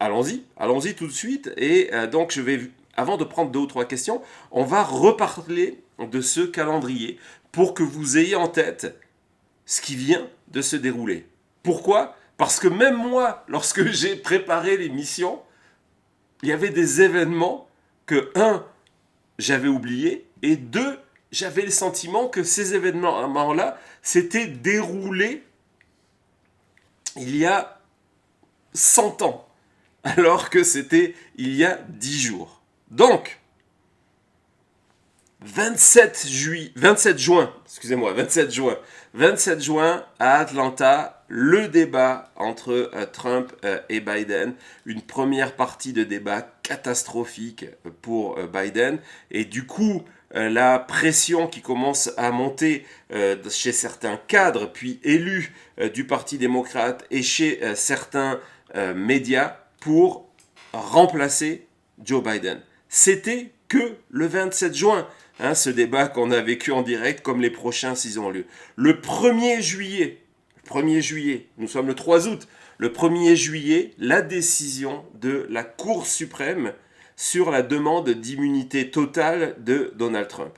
allons-y tout de suite. Et donc, avant de prendre 2 ou 3 questions, on va reparler de ce calendrier pour que vous ayez en tête ce qui vient de se dérouler. Pourquoi? Parce que même moi, lorsque j'ai préparé l'émission, il y avait des événements que, un, j'avais oubliés, et deux, j'avais le sentiment que ces événements-là s'étaient déroulés il y a 100 ans, alors que c'était il y a 10 jours. Donc, 27 juin, 27 juin à Atlanta, le débat entre Trump et Biden, une première partie de débat catastrophique pour Biden, et du coup, la pression qui commence à monter chez certains cadres, puis élus du Parti démocrate et chez certains médias pour remplacer Joe Biden. C'était que le 27 juin. Ce débat qu'on a vécu en direct, comme les prochains s'ils ont lieu. Le 1er juillet, nous sommes le 3 août, le 1er juillet, la décision de la Cour suprême sur la demande d'immunité totale de Donald Trump.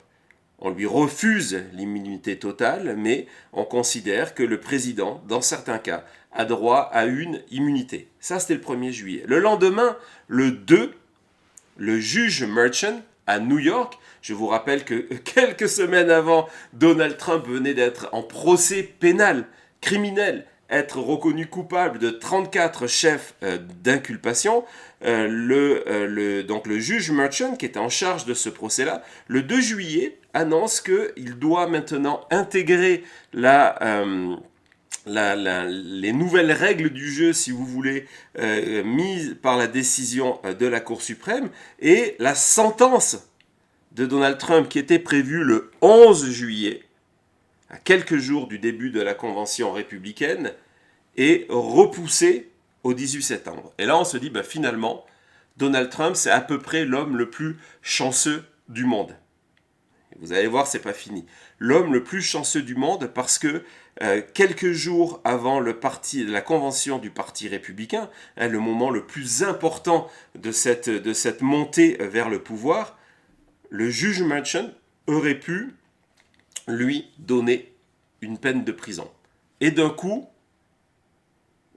On lui refuse l'immunité totale, mais on considère que le président, dans certains cas, a droit à une immunité. Ça, c'était le 1er juillet. Le lendemain, le 2, le juge Merchan, à New York, je vous rappelle que quelques semaines avant, Donald Trump venait d'être en procès pénal, criminel, être reconnu coupable de 34 chefs d'inculpation. Donc le juge Merchan, qui était en charge de ce procès-là, le 2 juillet, annonce qu'il doit maintenant intégrer les nouvelles règles du jeu, si vous voulez, mises par la décision de la Cour suprême, et la sentence de Donald Trump, qui était prévue le 11 juillet, à quelques jours du début de la convention républicaine, est repoussée au 18 septembre. Et là, on se dit, finalement, Donald Trump, c'est à peu près l'homme le plus chanceux du monde. Et vous allez voir, c'est pas fini. L'homme le plus chanceux du monde parce que quelques jours avant la convention du Parti républicain, le moment le plus important de cette montée vers le pouvoir, le juge Merchan aurait pu lui donner une peine de prison. Et d'un coup,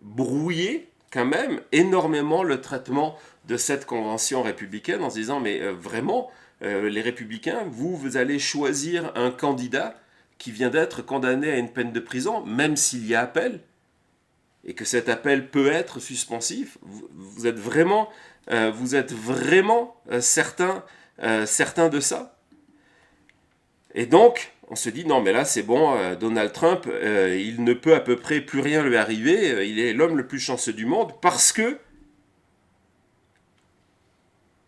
brouiller quand même énormément le traitement de cette convention républicaine en se disant, mais vraiment, les républicains, vous allez choisir un candidat qui vient d'être condamné à une peine de prison, même s'il y a appel, et que cet appel peut être suspensif. Vous êtes vraiment certain de ça? Et donc, on se dit, non mais là c'est bon, Donald Trump, il ne peut à peu près plus rien lui arriver, il est l'homme le plus chanceux du monde, parce que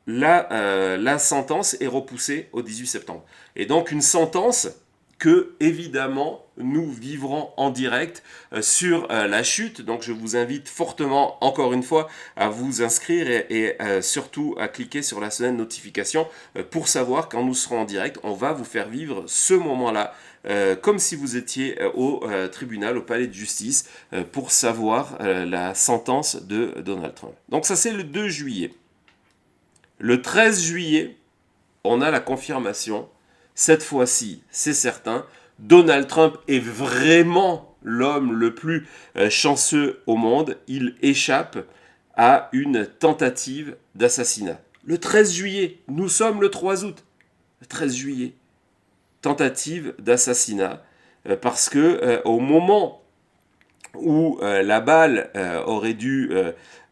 la sentence est repoussée au 18 septembre. Et donc une sentence que, évidemment, nous vivrons en direct sur la chute. Donc je vous invite fortement, encore une fois, à vous inscrire et surtout à cliquer sur la sonnette notification pour savoir quand nous serons en direct. On va vous faire vivre ce moment-là comme si vous étiez au tribunal, au palais de justice, pour savoir la sentence de Donald Trump. Donc ça, c'est le 2 juillet. Le 13 juillet, on a la confirmation. Cette fois-ci, c'est certain, Donald Trump est vraiment l'homme le plus chanceux au monde. Il échappe à une tentative d'assassinat. Le 13 juillet, nous sommes le 3 août. Le 13 juillet, tentative d'assassinat. Parce que au moment où la balle aurait dû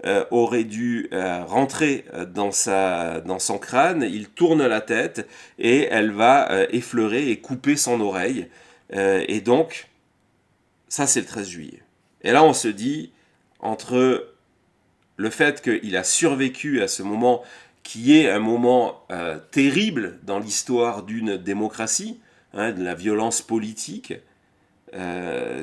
rentrer dans son crâne, il tourne la tête et elle va effleurer et couper son oreille. Et donc, ça c'est le 13 juillet. Et là on se dit, entre le fait qu'il a survécu à ce moment qui est un moment terrible dans l'histoire d'une démocratie, de la violence politique,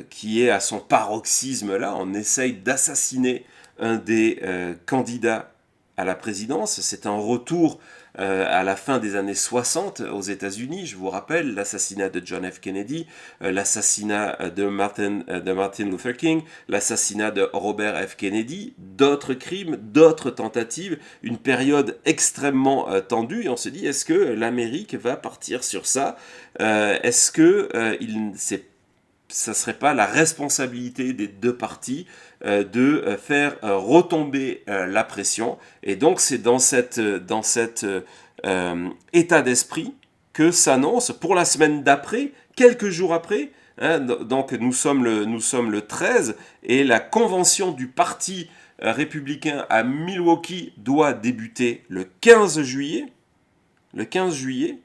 qui est à son paroxysme là, on essaye d'assassiner un des candidats à la présidence. C'est un retour à la fin des années 60 aux États-Unis. Je vous rappelle l'assassinat de John F. Kennedy, l'assassinat de Martin Luther King, l'assassinat de Robert F. Kennedy, d'autres crimes, d'autres tentatives, une période extrêmement tendue. Et on se dit, est-ce que l'Amérique va partir sur ça? Est-ce que ça ne serait pas la responsabilité des deux parties de faire retomber la pression? Et donc c'est dans cet état d'esprit que s'annonce pour la semaine d'après, quelques jours après, hein, donc nous sommes le 13, et la convention du parti républicain à Milwaukee doit débuter le 15 juillet. Le 15 juillet,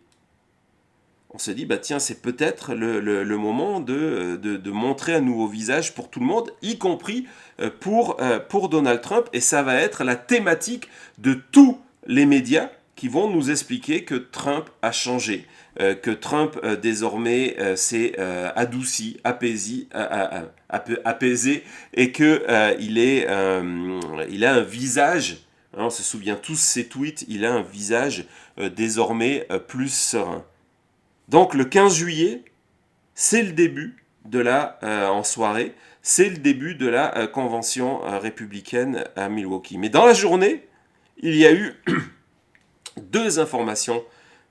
on se dit, bah tiens, c'est peut-être le moment de montrer un nouveau visage pour tout le monde, y compris pour Donald Trump. Et ça va être la thématique de tous les médias qui vont nous expliquer que Trump a changé, que Trump désormais s'est adouci, apaisé, et que il a un visage. Hein, on se souvient tous ces tweets, il a un visage désormais plus serein. Donc le 15 juillet, c'est le début de en soirée, c'est le début de la convention républicaine à Milwaukee. Mais dans la journée, il y a eu deux informations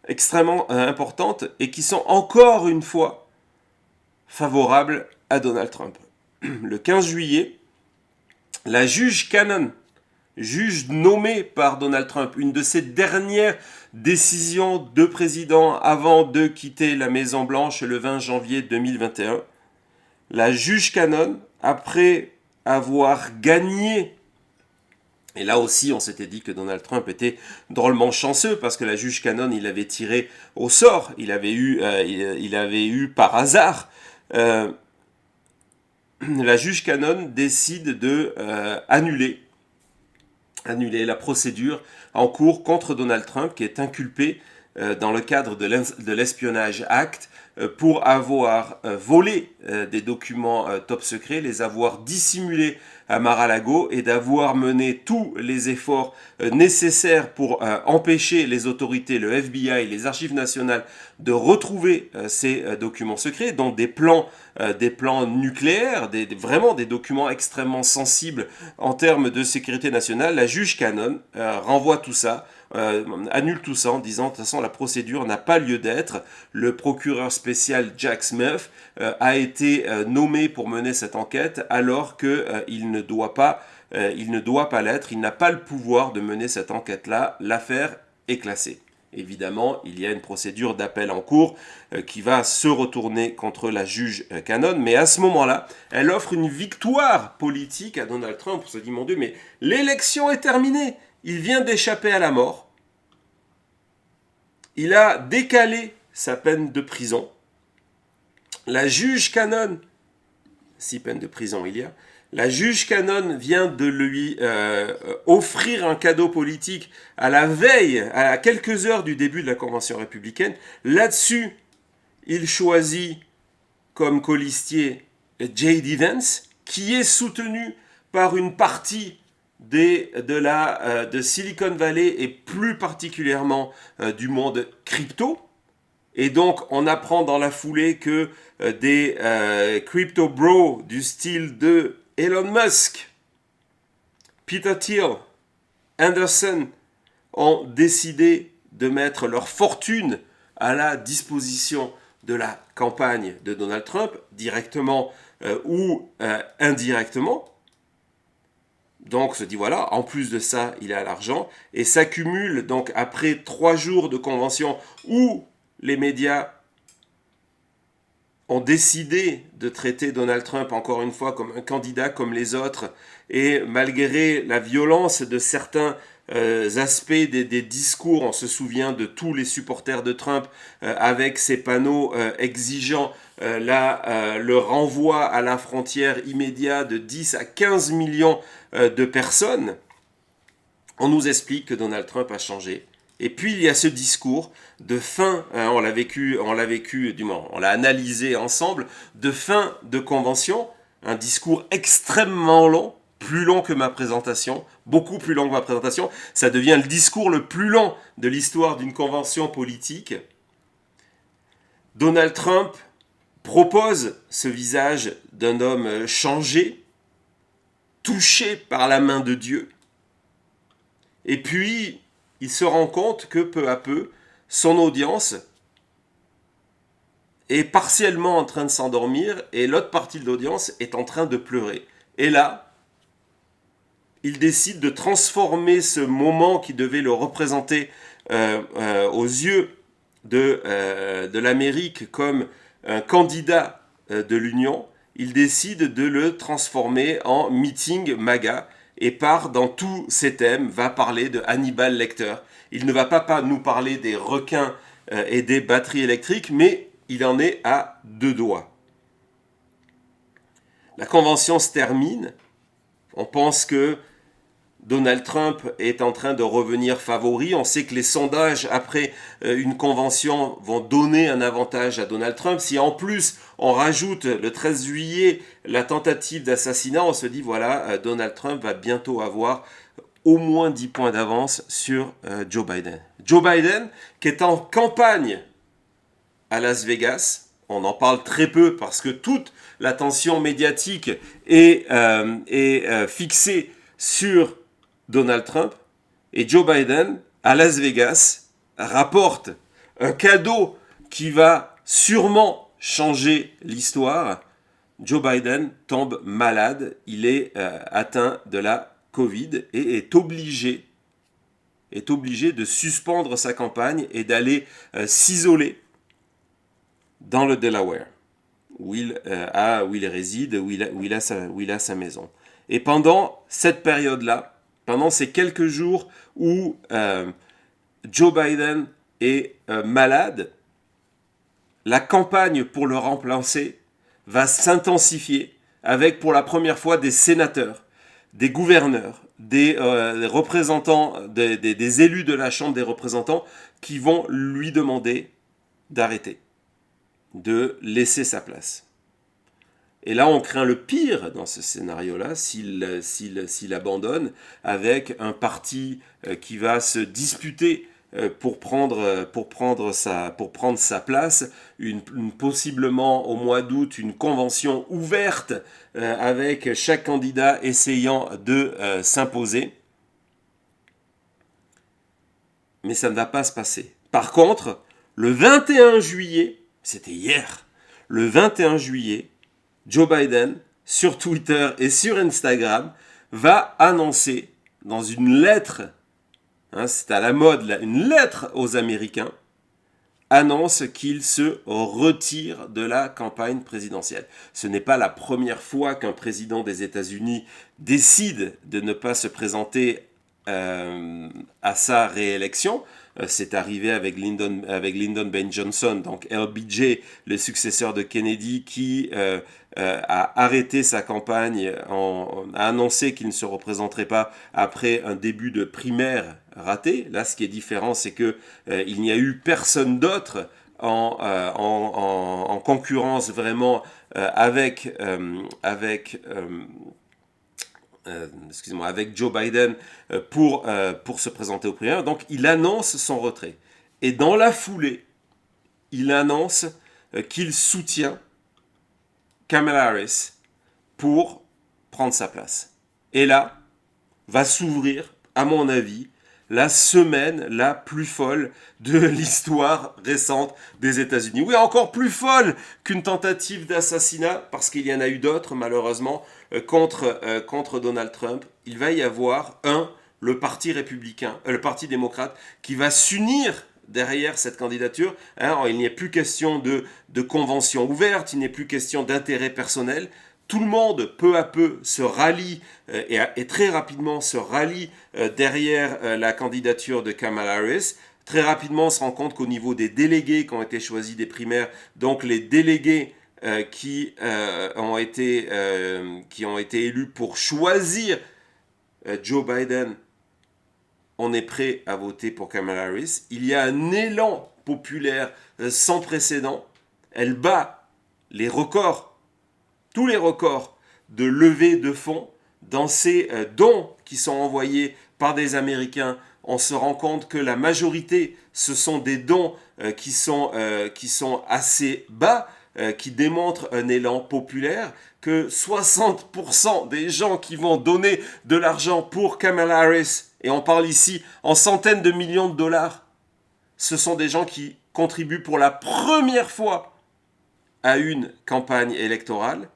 extrêmement importantes et qui sont encore une fois favorables à Donald Trump. Le 15 juillet, la juge Cannon, juge nommée par Donald Trump, une de ses dernières décisions de président avant de quitter la Maison-Blanche le 20 janvier 2021. La juge Cannon, après avoir gagné, et là aussi on s'était dit que Donald Trump était drôlement chanceux parce que la juge Cannon, il avait tiré au sort, il avait eu par hasard. La juge Cannon décide de annuler la procédure en cours contre Donald Trump, qui est inculpé dans le cadre de l'Espionnage Act pour avoir volé des documents top secrets, les avoir dissimulés à Mar-a-Lago et d'avoir mené tous les efforts nécessaires pour empêcher les autorités, le FBI, les archives nationales, de retrouver ces documents secrets, dont des plans nucléaires, vraiment des documents extrêmement sensibles en termes de sécurité nationale. La juge Cannon renvoie tout ça, annule tout ça en disant de toute façon la procédure n'a pas lieu d'être. Le procureur spécial Jack Smith a été nommé pour mener cette enquête alors qu'il ne doit pas l'être, il n'a pas le pouvoir de mener cette enquête-là, l'affaire est classée. Évidemment, il y a une procédure d'appel en cours qui va se retourner contre la juge Cannon, mais à ce moment-là, elle offre une victoire politique à Donald Trump. On se dit, mon Dieu, mais l'élection est terminée. Il vient d'échapper à la mort. Il a décalé sa peine de prison. La juge Cannon, 6 peines de prison il y a, la juge Cannon vient de lui offrir un cadeau politique à la veille, à quelques heures du début de la convention républicaine. Là-dessus, il choisit comme colistier J.D. Vance, qui est soutenu par une partie de Silicon Valley et plus particulièrement du monde crypto. Et donc, on apprend dans la foulée que des crypto bros du style de Elon Musk, Peter Thiel, Anderson ont décidé de mettre leur fortune à la disposition de la campagne de Donald Trump, directement ou indirectement. Donc, on se dit, voilà, en plus de ça, il a l'argent. Et s'accumule, donc, après 3 jours de convention où les médias ont décidé de traiter Donald Trump, encore une fois, comme un candidat comme les autres, et malgré la violence de certains aspects des discours, on se souvient de tous les supporters de Trump avec ces panneaux exigeant le renvoi à la frontière immédiat de 10 à 15 millions de personnes, on nous explique que Donald Trump a changé. Et puis il y a ce discours de fin, hein, on l'a analysé ensemble, de fin de convention, un discours extrêmement long, plus long que ma présentation, beaucoup plus long que ma présentation. Ça devient le discours le plus long de l'histoire d'une convention politique. Donald Trump propose ce visage d'un homme changé, touché par la main de Dieu. Et puis, il se rend compte que peu à peu, son audience est partiellement en train de s'endormir et l'autre partie de l'audience est en train de pleurer. Et là, il décide de transformer ce moment qui devait le représenter aux yeux de l'Amérique comme un candidat de l'Union. Il décide de le transformer en meeting MAGA et part dans tous ses thèmes, va parler de Hannibal Lecter. Il ne va pas nous parler des requins et des batteries électriques, mais il en est à 2 doigts. La convention se termine. On pense que Donald Trump est en train de revenir favori. On sait que les sondages après une convention vont donner un avantage à Donald Trump. Si en plus on rajoute le 13 juillet la tentative d'assassinat, on se dit voilà, Donald Trump va bientôt avoir au moins 10 points d'avance sur Joe Biden. Joe Biden qui est en campagne à Las Vegas. On en parle très peu parce que toute l'attention médiatique est fixée sur Donald Trump. Et Joe Biden, à Las Vegas, rapporte un cadeau qui va sûrement changer l'histoire. Joe Biden tombe malade, il est atteint de la Covid et est obligé de suspendre sa campagne et d'aller s'isoler dans le Delaware, où il réside, où il a sa maison. Et pendant cette période-là, pendant ces quelques jours où Joe Biden est malade, la campagne pour le remplacer va s'intensifier avec pour la première fois des sénateurs, des gouverneurs, des représentants, des élus de la Chambre des représentants qui vont lui demander d'arrêter, de laisser sa place. Et là, on craint le pire dans ce scénario-là, s'il abandonne, avec un parti qui va se disputer pour prendre sa place, possiblement au mois d'août, une convention ouverte avec chaque candidat essayant de s'imposer. Mais ça ne va pas se passer. Par contre, le 21 juillet, c'était hier, le 21 juillet, Joe Biden, sur Twitter et sur Instagram, va annoncer dans une lettre, c'est à la mode là, une lettre aux Américains, annonce qu'il se retire de la campagne présidentielle. Ce n'est pas la première fois qu'un président des États-Unis décide de ne pas se présenter à sa réélection. C'est arrivé avec Lyndon B. Johnson, donc LBJ, le successeur de Kennedy, qui a arrêté sa campagne, a annoncé qu'il ne se représenterait pas après un début de primaire raté. Là, ce qui est différent, c'est que il n'y a eu personne d'autre en concurrence vraiment avec Joe Biden pour se présenter aux primaires. Donc, il annonce son retrait. Et dans la foulée, il annonce qu'il soutient Kamala Harris pour prendre sa place. Et là, va s'ouvrir, à mon avis, la semaine la plus folle de l'histoire récente des États-Unis. Oui, encore plus folle qu'une tentative d'assassinat, parce qu'il y en a eu d'autres, malheureusement, contre Donald Trump. Il va y avoir le Parti républicain, le Parti démocrate, qui va s'unir derrière cette candidature. Il n'y a plus question de convention ouverte, il n'est plus question d'intérêt personnel. Tout le monde, peu à peu, se rallie et très rapidement se rallie derrière la candidature de Kamala Harris. Très rapidement, on se rend compte qu'au niveau des délégués qui ont été choisis des primaires, donc les délégués qui ont été élus pour choisir Joe Biden, on est prêt à voter pour Kamala Harris. Il y a un élan populaire sans précédent. Elle bat les records, tous les records de levée de fonds dans ces dons qui sont envoyés par des Américains, on se rend compte que la majorité, ce sont des dons qui sont assez bas, qui démontrent un élan populaire, que 60% des gens qui vont donner de l'argent pour Kamala Harris, et on parle ici en centaines de millions de dollars, ce sont des gens qui contribuent pour la première fois à une campagne électorale.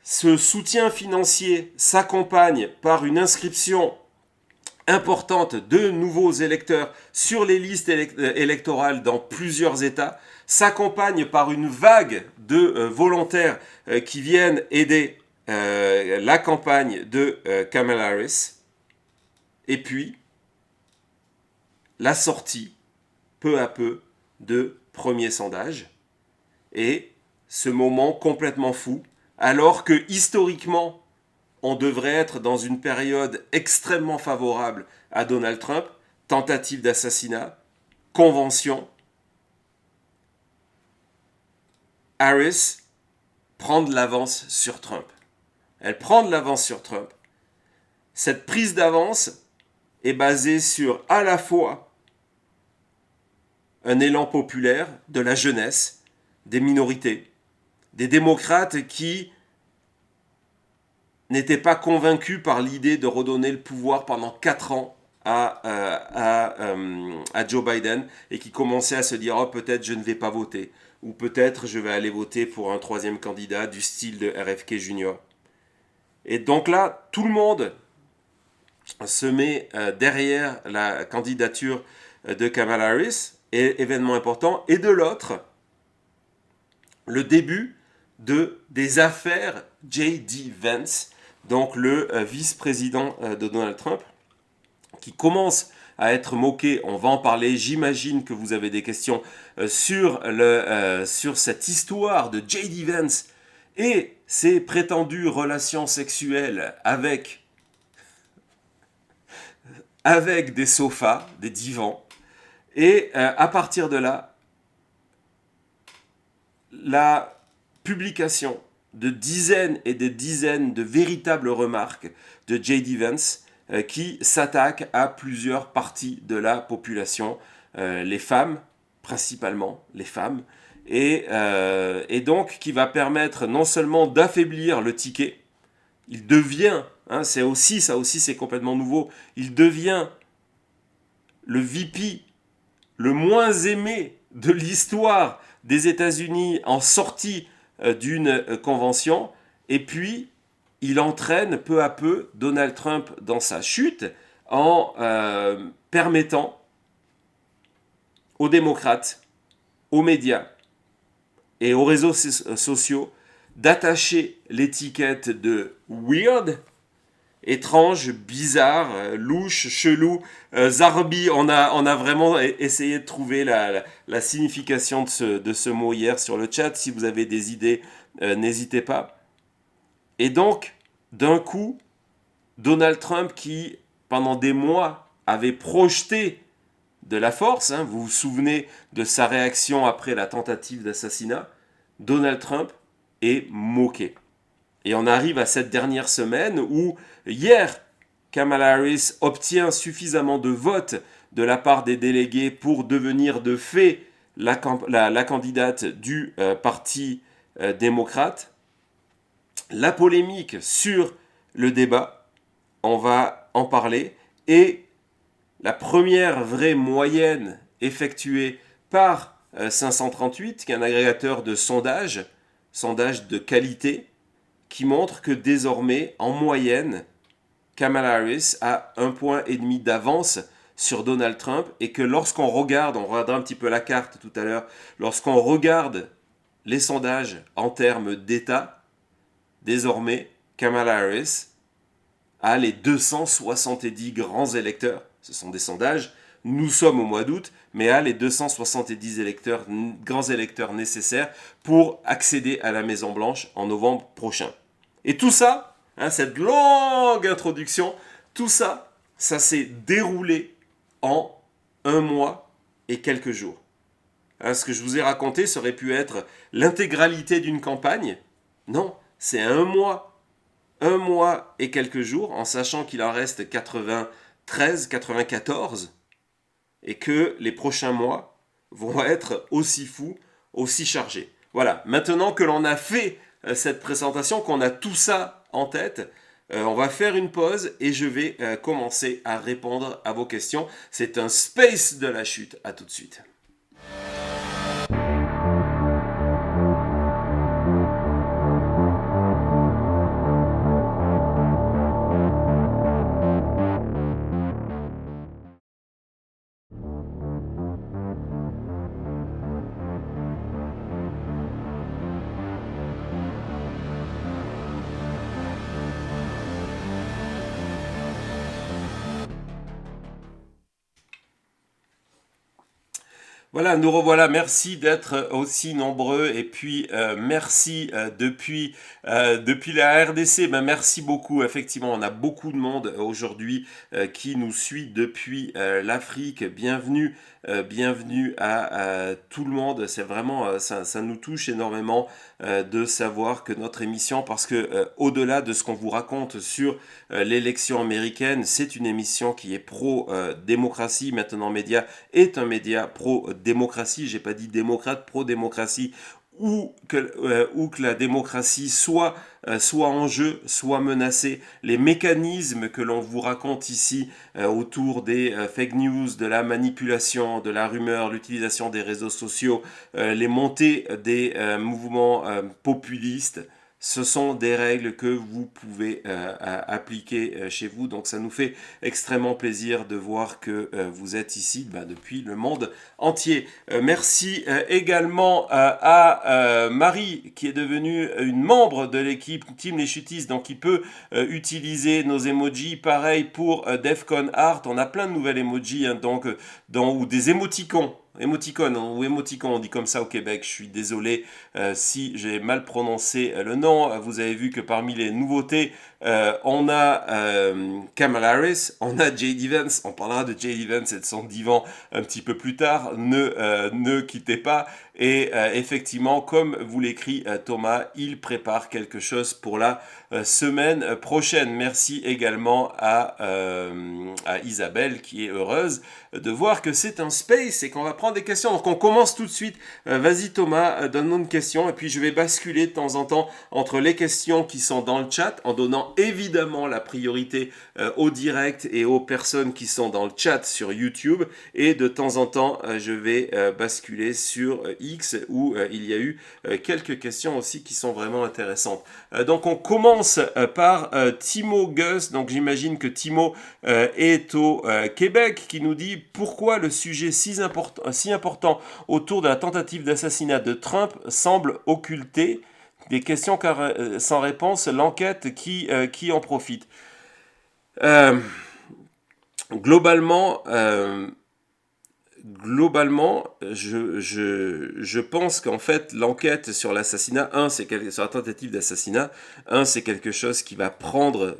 Ce soutien financier s'accompagne par une inscription importante de nouveaux électeurs sur les listes électorales dans plusieurs États, s'accompagne par une vague de volontaires qui viennent aider la campagne de Kamala Harris, et puis la sortie, peu à peu, de premiers sondages, et ce moment complètement fou, alors que historiquement, on devrait être dans une période extrêmement favorable à Donald Trump, tentative d'assassinat, convention. Harris prend de l'avance sur Trump. Elle prend de l'avance sur Trump. Cette prise d'avance est basée sur à la fois un élan populaire de la jeunesse, des minorités, des démocrates qui n'était pas convaincu par l'idée de redonner le pouvoir pendant 4 ans à Joe Biden et qui commençait à se dire « Oh, peut-être je ne vais pas voter » ou « Peut-être je vais aller voter pour un troisième candidat du style de RFK Jr. » Et donc là, tout le monde se met derrière la candidature de Kamala Harris, et événement important, et de l'autre, le début des affaires J.D. Vance, donc le vice-président de Donald Trump, qui commence à être moqué. On va en parler. J'imagine que vous avez des questions sur cette histoire de J.D. Vance et ses prétendues relations sexuelles avec des sofas, des divans. Et à partir de là, la publication de dizaines et des dizaines de véritables remarques de J.D. Vance qui s'attaquent à plusieurs parties de la population, les femmes, principalement les femmes, et donc qui va permettre non seulement d'affaiblir le ticket, il devient, ça aussi c'est complètement nouveau, il devient le VP le moins aimé de l'histoire des États-Unis en sortie d'une convention, et puis il entraîne peu à peu Donald Trump dans sa chute en permettant aux démocrates, aux médias et aux réseaux sociaux d'attacher l'étiquette de weird, étrange, bizarre, louche, chelou, zarbi. On a vraiment essayé de trouver la signification de ce mot hier sur le chat. Si vous avez des idées, n'hésitez pas. Et donc, d'un coup, Donald Trump, qui pendant des mois avait projeté de la force, vous vous souvenez de sa réaction après la tentative d'assassinat, Donald Trump est moqué. Et on arrive à cette dernière semaine où, hier, Kamala Harris obtient suffisamment de votes de la part des délégués pour devenir de fait la candidate du Parti démocrate. La polémique sur le débat, on va en parler. Et la première vraie moyenne effectuée par 538, qui est un agrégateur de sondage de qualité, qui montre que désormais, en moyenne, Kamala Harris a 1,5 point d'avance sur Donald Trump, et que lorsqu'on regarde, on regardera un petit peu la carte tout à l'heure, lorsqu'on regarde les sondages en termes d'État, désormais, Kamala Harris a les 270 grands électeurs. Ce sont des sondages, nous sommes au mois d'août, mais a les 270 grands électeurs nécessaires pour accéder à la Maison-Blanche en novembre prochain. Et tout ça, cette longue introduction, tout ça, ça s'est déroulé en 1 mois et quelques jours. Ce que je vous ai raconté, ça aurait pu être l'intégralité d'une campagne. Non, c'est 1 mois un mois et quelques jours, en sachant qu'il en reste 93, 94, et que les prochains mois vont être aussi fous, aussi chargés. Voilà, maintenant que l'on a fait cette présentation, qu'on a tout ça en tête, on va faire une pause et je vais commencer à répondre à vos questions. C'est un space de la chute. À tout de suite. Voilà, nous revoilà. Merci d'être aussi nombreux. Et puis, merci depuis la RDC. Ben, merci beaucoup. Effectivement, on a beaucoup de monde aujourd'hui qui nous suit depuis l'Afrique. Bienvenue, bienvenue à tout le monde. C'est vraiment, ça nous touche énormément de savoir que notre émission, parce que au-delà de ce qu'on vous raconte sur l'élection américaine, c'est une émission qui est pro-démocratie. Maintenant, Média est un média pro-démocratie, j'ai pas dit démocrate, pro-démocratie, ou que la démocratie soit en jeu, soit menacée. Les mécanismes que l'on vous raconte ici autour des fake news, de la manipulation, de la rumeur, l'utilisation des réseaux sociaux, les montées des mouvements populistes, ce sont des règles que vous pouvez appliquer chez vous. Donc ça nous fait extrêmement plaisir de voir que vous êtes ici depuis le monde entier. Merci également à Marie qui est devenue une membre de l'équipe Team Les Chutistes, donc qui peut utiliser nos emojis. Pareil pour Defcon Art, on a plein de nouvelles emojis ou des émoticons. Émoticône ou émoticon, on dit comme ça au Québec. Je suis désolé si j'ai mal prononcé le nom. Vous avez vu que parmi les nouveautés, on a Kamala Harris, on a J.D. Vance. On parlera de J.D. Vance et de son divan un petit peu plus tard. Ne quittez pas. Et effectivement, comme vous l'écrit Thomas, il prépare quelque chose pour la semaine prochaine. Merci également à Isabelle qui est heureuse de voir que c'est un space et qu'on va prendre des questions. Donc on commence tout de suite. Vas-y Thomas, donne-nous une question et puis je vais basculer de temps en temps entre les questions qui sont dans le chat en donnant évidemment la priorité au direct et aux personnes qui sont dans le chat sur YouTube, et de temps en temps je vais basculer sur X où il y a eu quelques questions aussi qui sont vraiment intéressantes. Donc on commence par Timo Gus. Donc j'imagine que Timo est au Québec, qui nous dit: pourquoi le sujet si important autour de la tentative d'assassinat de Trump semble occulté? Des questions sans réponse, l'enquête qui en profite. Globalement, je pense qu'en fait, l'enquête sur l'assassinat, sur la tentative d'assassinat, c'est quelque chose qui va prendre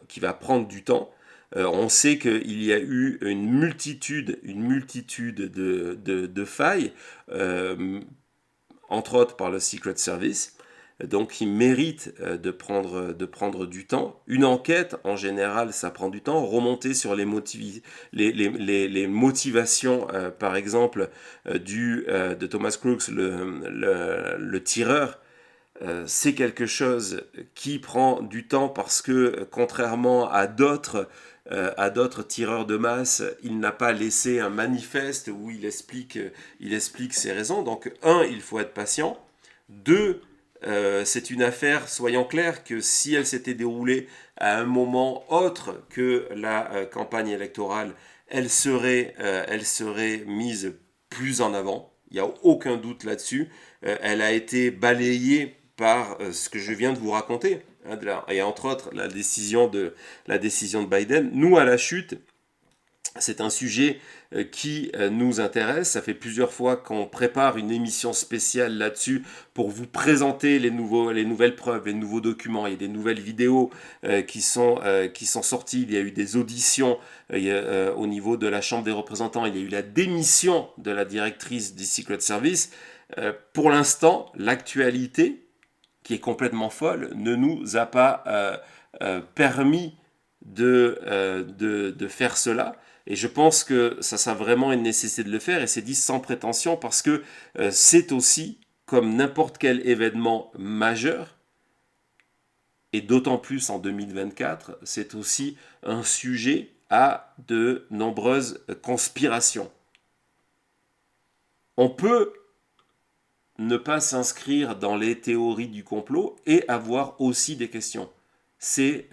du temps. On sait qu'il y a eu une multitude de failles, entre autres par le Secret Service, donc qui mérite de prendre du temps. Une enquête, en général, ça prend du temps. Remonter sur les motivations, par exemple, de Thomas Crooks, le tireur, c'est quelque chose qui prend du temps parce que, contrairement à d'autres tireurs de masse, il n'a pas laissé un manifeste où il explique ses raisons. Donc, il faut être patient. 2, c'est une affaire, soyons clairs, que si elle s'était déroulée à un moment autre que la campagne électorale, elle serait mise plus en avant. Il n'y a aucun doute là-dessus. Elle a été balayée par ce que je viens de vous raconter, et entre autres la décision de Biden. Nous, à la chute, c'est un sujet qui nous intéresse. Ça fait plusieurs fois qu'on prépare une émission spéciale là-dessus pour vous présenter les nouvelles preuves, les nouveaux documents. Il y a des nouvelles vidéos qui sont sorties. Il y a eu des auditions au niveau de la Chambre des représentants. Il y a eu la démission de la directrice du Secret Service. Pour l'instant, l'actualité, qui est complètement folle, ne nous a pas permis de faire cela. Et je pense que ça sera vraiment une nécessité de le faire, et c'est dit sans prétention, parce que c'est aussi, comme n'importe quel événement majeur, et d'autant plus en 2024, c'est aussi un sujet à de nombreuses conspirations. On peut ne pas s'inscrire dans les théories du complot et avoir aussi des questions. C'est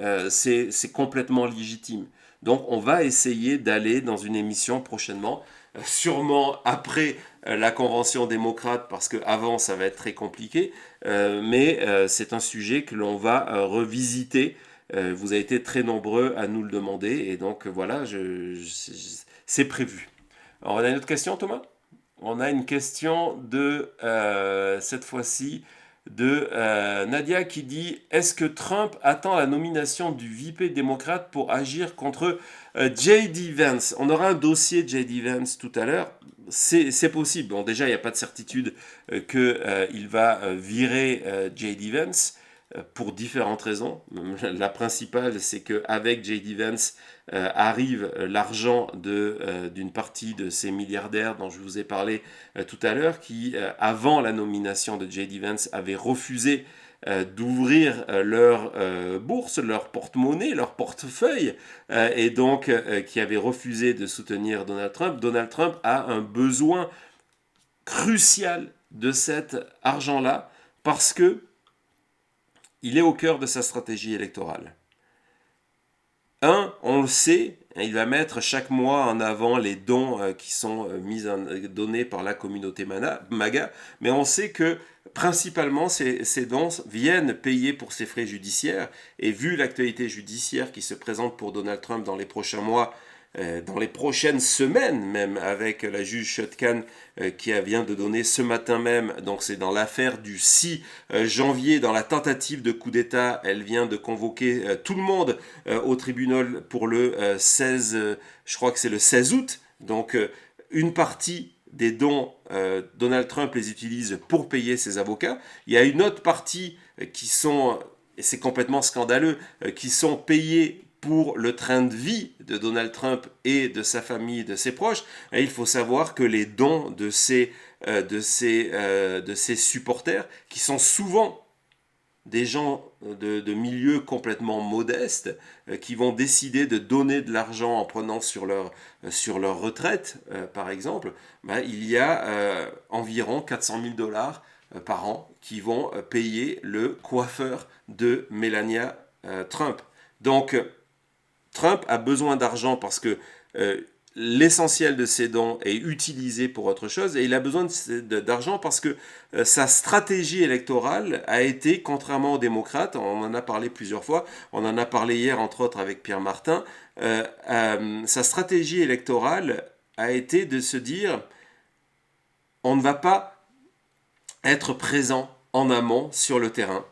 complètement légitime. Donc on va essayer d'aller dans une émission prochainement, sûrement après la convention démocrate, parce qu'avant ça va être très compliqué, mais c'est un sujet que l'on va revisiter. Vous avez été très nombreux à nous le demander, et donc voilà, c'est prévu. Alors, on a une autre question, Thomas? On a une question de, cette fois-ci, de Nadia qui dit: Est-ce que Trump attend la nomination du VP démocrate pour agir contre J.D. Vance? On aura un dossier J.D. Vance tout à l'heure. C'est possible. Bon, déjà, il n'y a pas de certitude qu'il va virer J.D. Vance pour différentes raisons. La principale, c'est qu'avec J.D. Vance arrive l'argent d'une partie de ces milliardaires dont je vous ai parlé tout à l'heure, qui, avant la nomination de J.D. Vance, avaient refusé d'ouvrir leur bourse, leur porte-monnaie, leur portefeuille, et donc qui avaient refusé de soutenir Donald Trump. Donald Trump a un besoin crucial de cet argent-là parce que il est au cœur de sa stratégie électorale. On le sait, il va mettre chaque mois en avant les dons qui sont donnés par la communauté MAGA, mais on sait que principalement ces dons viennent payer pour ses frais judiciaires, et vu l'actualité judiciaire qui se présente pour Donald Trump dans les prochains mois, dans les prochaines semaines même, avec la juge Chutkan qui vient de donner ce matin même, donc c'est dans l'affaire du 6 janvier, dans la tentative de coup d'État, elle vient de convoquer tout le monde au tribunal pour le 16, je crois que c'est le 16 août, donc une partie des dons, Donald Trump les utilise pour payer ses avocats. Il y a une autre partie qui sont, et c'est complètement scandaleux, qui sont payés pour le train de vie de Donald Trump et de sa famille, de ses proches. Et il faut savoir que les dons de ces supporters, qui sont souvent des gens de milieux complètement modestes, qui vont décider de donner de l'argent en prenant sur leur retraite, par exemple, il y a environ 400 000 dollars par an qui vont payer le coiffeur de Melania Trump. Donc, Trump a besoin d'argent parce que l'essentiel de ses dons est utilisé pour autre chose, et il a besoin d'argent parce que sa stratégie électorale a été, contrairement aux démocrates, on en a parlé plusieurs fois, on en a parlé hier entre autres avec Pierre Martin, sa stratégie électorale a été de se dire: on ne va pas être présent en amont sur le terrain.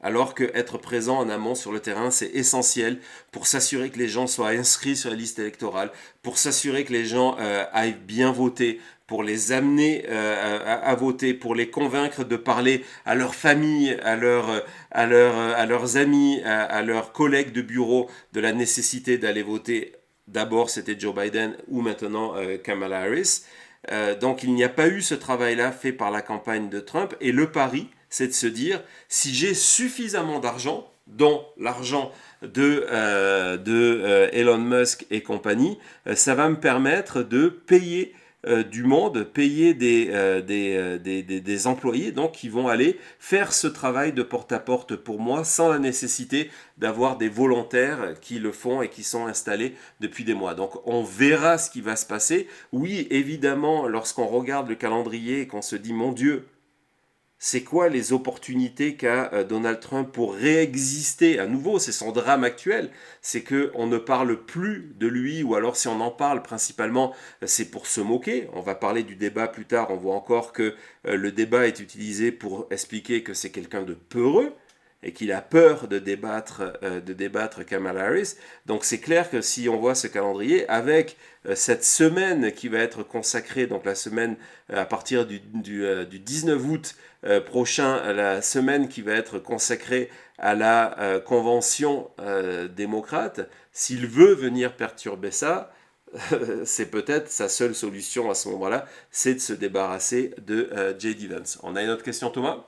Alors qu'être présent en amont sur le terrain, c'est essentiel pour s'assurer que les gens soient inscrits sur la liste électorale, pour s'assurer que les gens aillent bien voter, pour les amener à voter, pour les convaincre de parler à leur famille, à leurs amis, à leurs collègues de bureau de la nécessité d'aller voter. D'abord, c'était Joe Biden, ou maintenant Kamala Harris. Donc il n'y a pas eu ce travail-là fait par la campagne de Trump, et le pari, c'est de se dire: si j'ai suffisamment d'argent, dont l'argent de Elon Musk et compagnie, ça va me permettre de payer du monde, payer des employés donc, qui vont aller faire ce travail de porte-à-porte pour moi, sans la nécessité d'avoir des volontaires qui le font et qui sont installés depuis des mois. Donc on verra ce qui va se passer. Oui, évidemment, lorsqu'on regarde le calendrier et qu'on se dit: mon Dieu, c'est quoi les opportunités qu'a Donald Trump pour réexister à nouveau? C'est son drame actuel, c'est qu'on ne parle plus de lui, ou alors si on en parle principalement, c'est pour se moquer. On va parler du débat plus tard, on voit encore que le débat est utilisé pour expliquer que c'est quelqu'un de peureux. et qu'il a peur de débattre Kamala Harris. Donc c'est clair que si on voit ce calendrier, avec cette semaine qui va être consacrée, donc la semaine à partir du 19 août prochain, la semaine qui va être consacrée à la convention démocrate, s'il veut venir perturber ça, c'est peut-être sa seule solution à ce moment-là, c'est de se débarrasser de J.D. Vance. On a une autre question, Thomas?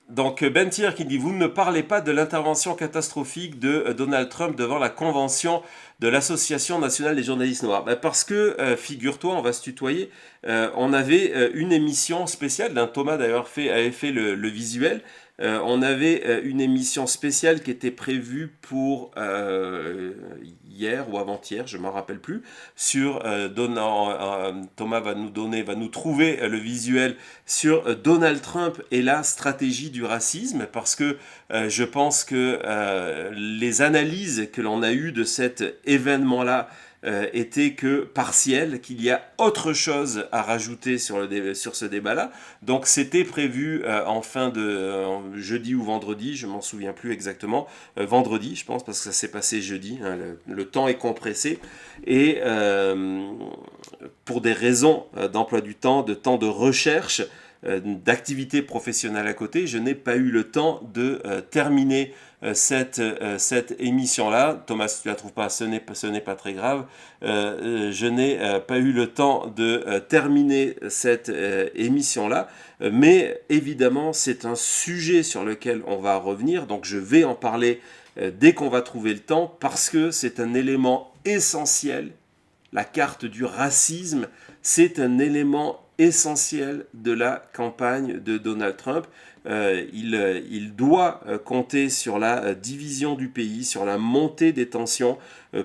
Donc Ben Tier qui dit: vous ne parlez pas de l'intervention catastrophique de Donald Trump devant la convention de l'Association nationale des journalistes noirs. Parce que, figure-toi, on va se tutoyer, on avait une émission spéciale, Thomas d'ailleurs avait fait le visuel. On avait une émission spéciale qui était prévue pour hier ou avant-hier, je ne m'en rappelle plus, sur Thomas va nous trouver le visuel sur Donald Trump et la stratégie du racisme, parce que je pense que les analyses que l'on a eues de cet événement-là était que partiel, qu'il y a autre chose à rajouter sur ce débat-là. Donc c'était prévu en jeudi ou vendredi, je m'en souviens plus exactement, vendredi je pense, parce que ça s'est passé jeudi, hein, le temps est compressé, et pour des raisons d'emploi du temps, de recherche, d'activité professionnelle à côté, je n'ai pas eu le temps de terminer cette émission-là. Thomas, si tu la trouves pas, ce n'est pas très grave. Je n'ai pas eu le temps de terminer cette émission-là, mais évidemment, c'est un sujet sur lequel on va revenir, donc je vais en parler dès qu'on va trouver le temps, parce que c'est un élément essentiel. La carte du racisme, c'est un élément essentiel de la campagne de Donald Trump. Il doit compter sur la division du pays, sur la montée des tensions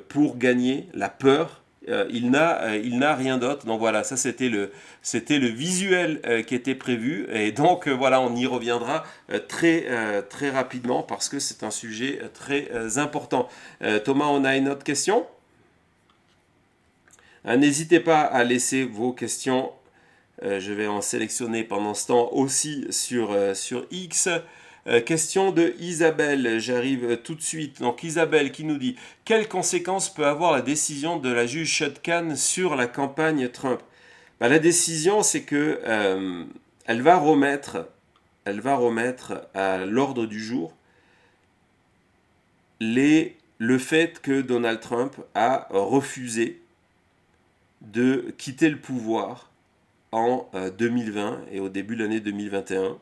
pour gagner la peur. Il n'a rien d'autre. Donc voilà, ça c'était le visuel qui était prévu. Et donc voilà, on y reviendra très rapidement, parce que c'est un sujet très important. Thomas, on a une autre question? N'hésitez pas à laisser vos questions. Je vais en sélectionner pendant ce temps aussi sur X. Question de Isabelle, j'arrive tout de suite. Donc Isabelle qui nous dit: quelles conséquences peut avoir la décision de la juge Chutkan sur la campagne Trump? La décision, c'est que elle va remettre à l'ordre du jour le fait que Donald Trump a refusé de quitter le pouvoir en 2020 et au début de l'année 2021,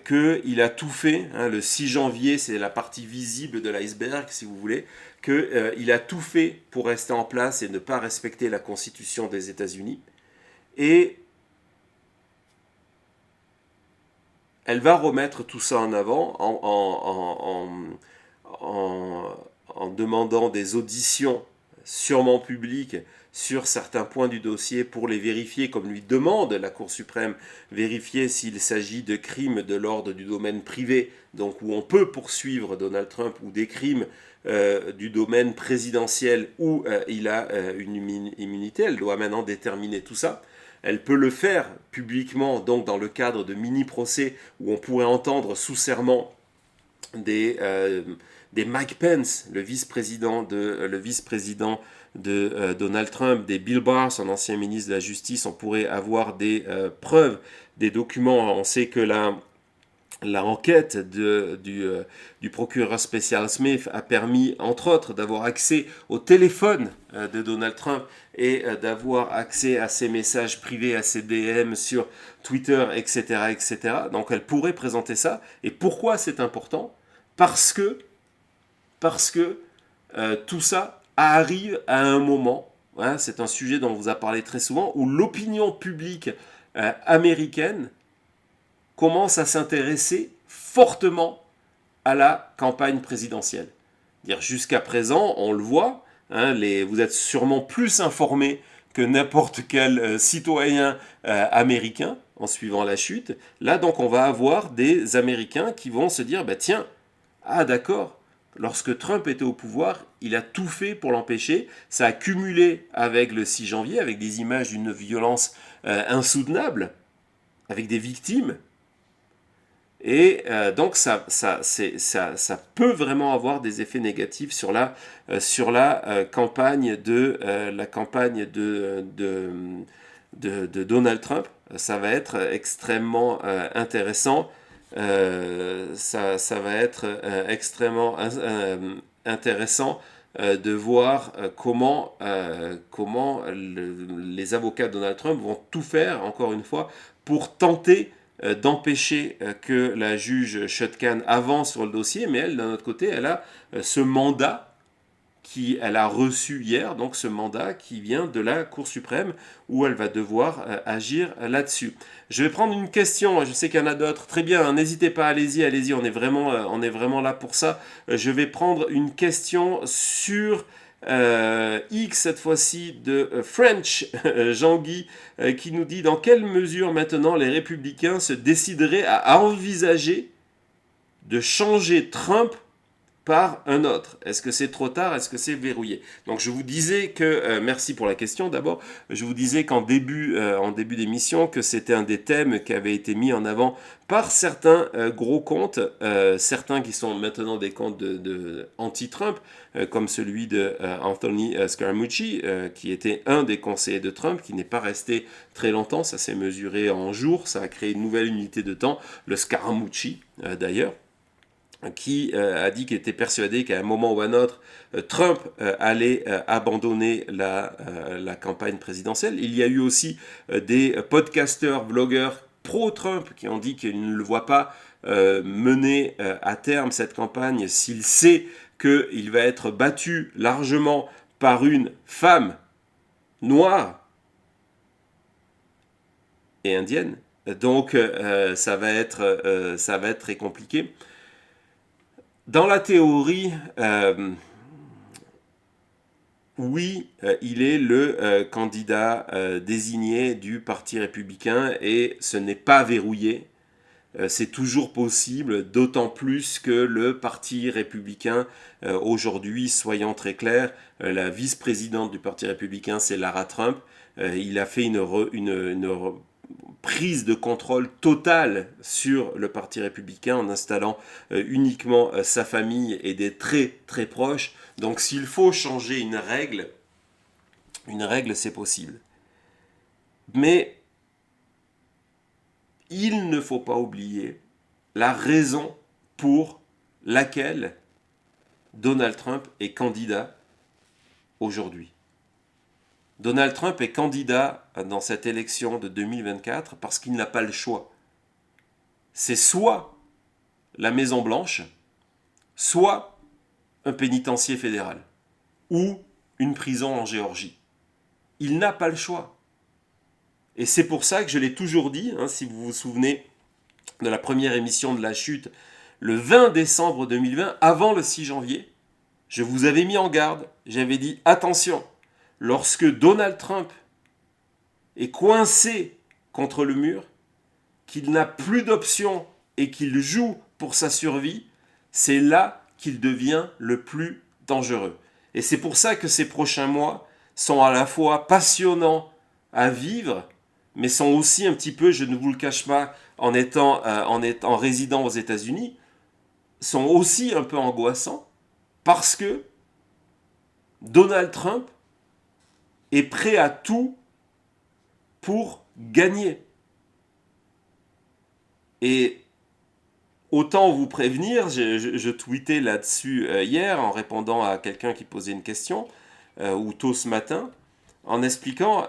qu'il a tout fait, hein, le 6 janvier, c'est la partie visible de l'iceberg, si vous voulez, qu'il a tout fait pour rester en place et ne pas respecter la Constitution des États-Unis. Et elle va remettre tout ça en avant en demandant des auditions sûrement publiques sur certains points du dossier pour les vérifier, comme lui demande la Cour suprême, vérifier s'il s'agit de crimes de l'ordre du domaine privé, donc où on peut poursuivre Donald Trump, ou des crimes du domaine présidentiel où il a une immunité. Elle doit maintenant déterminer tout ça. Elle peut le faire publiquement, donc dans le cadre de mini-procès où on pourrait entendre sous serment des Mike Pence, le vice-président de Donald Trump, des Bill Barr, son ancien ministre de la Justice. On pourrait avoir des preuves, des documents. On sait que la enquête du procureur spécial Smith a permis, entre autres, d'avoir accès au téléphone de Donald Trump et d'avoir accès à ses messages privés, à ses DM sur Twitter, etc., etc. Donc elle pourrait présenter ça. Et pourquoi c'est important? Parce que tout ça arrive à un moment, hein, c'est un sujet dont on vous a parlé très souvent, où l'opinion publique américaine commence à s'intéresser fortement à la campagne présidentielle. Jusqu'à présent, on le voit, hein, vous êtes sûrement plus informés que n'importe quel citoyen américain en suivant la chute. Là, donc, on va avoir des Américains qui vont se dire, tiens, ah d'accord, lorsque Trump était au pouvoir, il a tout fait pour l'empêcher. Ça a cumulé avec le 6 janvier, avec des images d'une violence insoutenable, avec des victimes. Et donc ça peut vraiment avoir des effets négatifs sur la campagne de Donald Trump. Ça va être extrêmement intéressant. Ça va être extrêmement intéressant de voir comment les avocats de Donald Trump vont tout faire, encore une fois, pour tenter d'empêcher que la juge Chutkan avance sur le dossier, mais elle, d'un autre côté, elle a ce mandat qu'elle a reçu hier, donc ce mandat qui vient de la Cour suprême, où elle va devoir agir là-dessus. Je vais prendre une question, je sais qu'il y en a d'autres. Très bien, hein, n'hésitez pas, allez-y, on est vraiment là pour ça. Je vais prendre une question sur X, cette fois-ci, de French Jean-Guy, qui nous dit: dans quelle mesure maintenant les républicains se décideraient à envisager de changer Trump par un autre? Est-ce que c'est trop tard? Est-ce que c'est verrouillé? Donc je vous disais que, merci pour la question d'abord, je vous disais qu'en début d'émission que c'était un des thèmes qui avait été mis en avant par certains gros comptes, certains qui sont maintenant des comptes de anti-Trump, comme celui de Anthony Scaramucci, qui était un des conseillers de Trump, qui n'est pas resté très longtemps, ça s'est mesuré en jours, ça a créé une nouvelle unité de temps, le Scaramucci d'ailleurs, qui a dit qu'il était persuadé qu'à un moment ou à un autre, Trump allait abandonner la campagne présidentielle. Il y a eu aussi des podcasteurs, blogueurs pro-Trump qui ont dit qu'ils ne le voient pas mener à terme cette campagne s'il sait qu'il va être battu largement par une femme noire et indienne. Donc ça va être très compliqué. Dans la théorie, oui, il est le candidat désigné du Parti républicain et ce n'est pas verrouillé. C'est toujours possible, d'autant plus que le Parti républicain, aujourd'hui, soyons très clairs, la vice-présidente du Parti républicain, c'est Lara Trump. Il a fait une prise de contrôle totale sur le Parti républicain en installant uniquement sa famille et des très très proches. Donc s'il faut changer une règle c'est possible. Mais il ne faut pas oublier la raison pour laquelle Donald Trump est candidat aujourd'hui. Donald Trump est candidat dans cette élection de 2024 parce qu'il n'a pas le choix. C'est soit la Maison-Blanche, soit un pénitencier fédéral, ou une prison en Géorgie. Il n'a pas le choix. Et c'est pour ça que je l'ai toujours dit, hein, si vous vous souvenez de la première émission de La Chute, le 20 décembre 2020, avant le 6 janvier, je vous avais mis en garde, j'avais dit attention, lorsque Donald Trump est coincé contre le mur, qu'il n'a plus d'options et qu'il joue pour sa survie, c'est là qu'il devient le plus dangereux. Et c'est pour ça que ces prochains mois sont à la fois passionnants à vivre, mais sont aussi un petit peu, je ne vous le cache pas, en résidant aux États-Unis, sont aussi un peu angoissants parce que Donald Trump est prêt à tout pour gagner. Et autant vous prévenir, je tweetais là-dessus hier en répondant à quelqu'un qui posait une question, ou tôt ce matin, en expliquant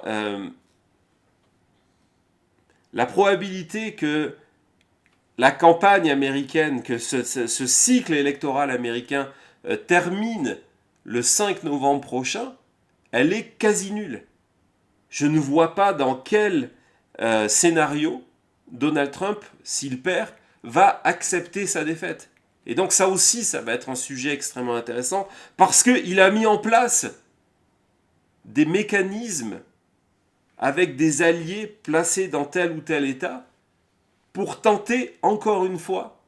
la probabilité que la campagne américaine, que ce cycle électoral américain termine le 5 novembre prochain, elle est quasi nulle. Je ne vois pas dans quel scénario Donald Trump, s'il perd, va accepter sa défaite. Et donc ça aussi, ça va être un sujet extrêmement intéressant, parce qu'il a mis en place des mécanismes avec des alliés placés dans tel ou tel État pour tenter, encore une fois,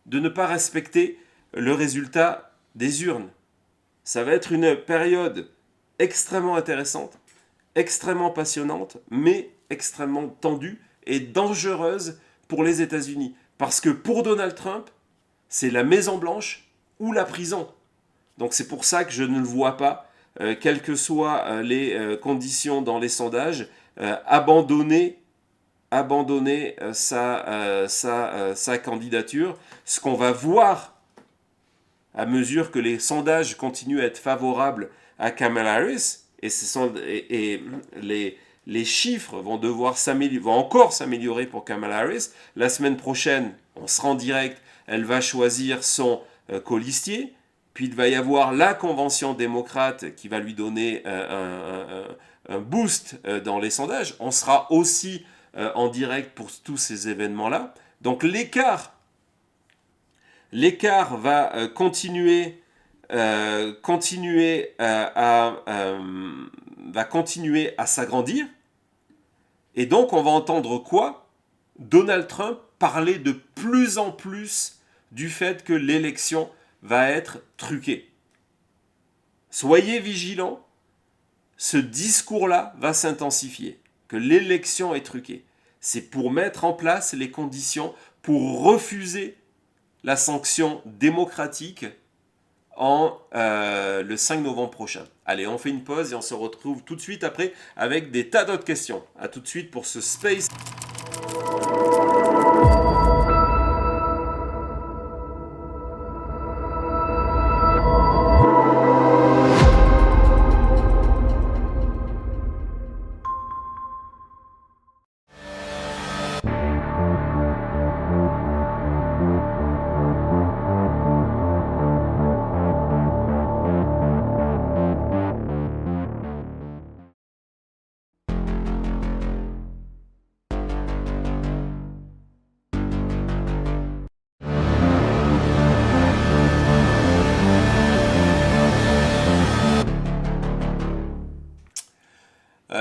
de ne pas respecter le résultat des urnes. Ça va être une période extrêmement intéressante, extrêmement passionnante, mais extrêmement tendue et dangereuse pour les États-Unis. Parce que pour Donald Trump, c'est la Maison-Blanche ou la prison. Donc c'est pour ça que je ne le vois pas, quelles que soient les conditions dans les sondages, abandonner sa candidature. Ce qu'on va voir à mesure que les sondages continuent à être favorables à Kamala Harris, et les chiffres vont encore s'améliorer pour Kamala Harris. La semaine prochaine, on sera en direct, elle va choisir son colistier, puis il va y avoir la convention démocrate qui va lui donner un boost dans les sondages. On sera aussi en direct pour tous ces événements-là. Donc l'écart va continuer à s'agrandir. Et donc, on va entendre quoi? Donald Trump parler de plus en plus du fait que l'élection va être truquée. Soyez vigilants, ce discours-là va s'intensifier, que l'élection est truquée. C'est pour mettre en place les conditions pour refuser la sanction démocratique le 5 novembre prochain. Allez, on fait une pause et on se retrouve tout de suite après avec des tas d'autres questions. A tout de suite pour ce Space.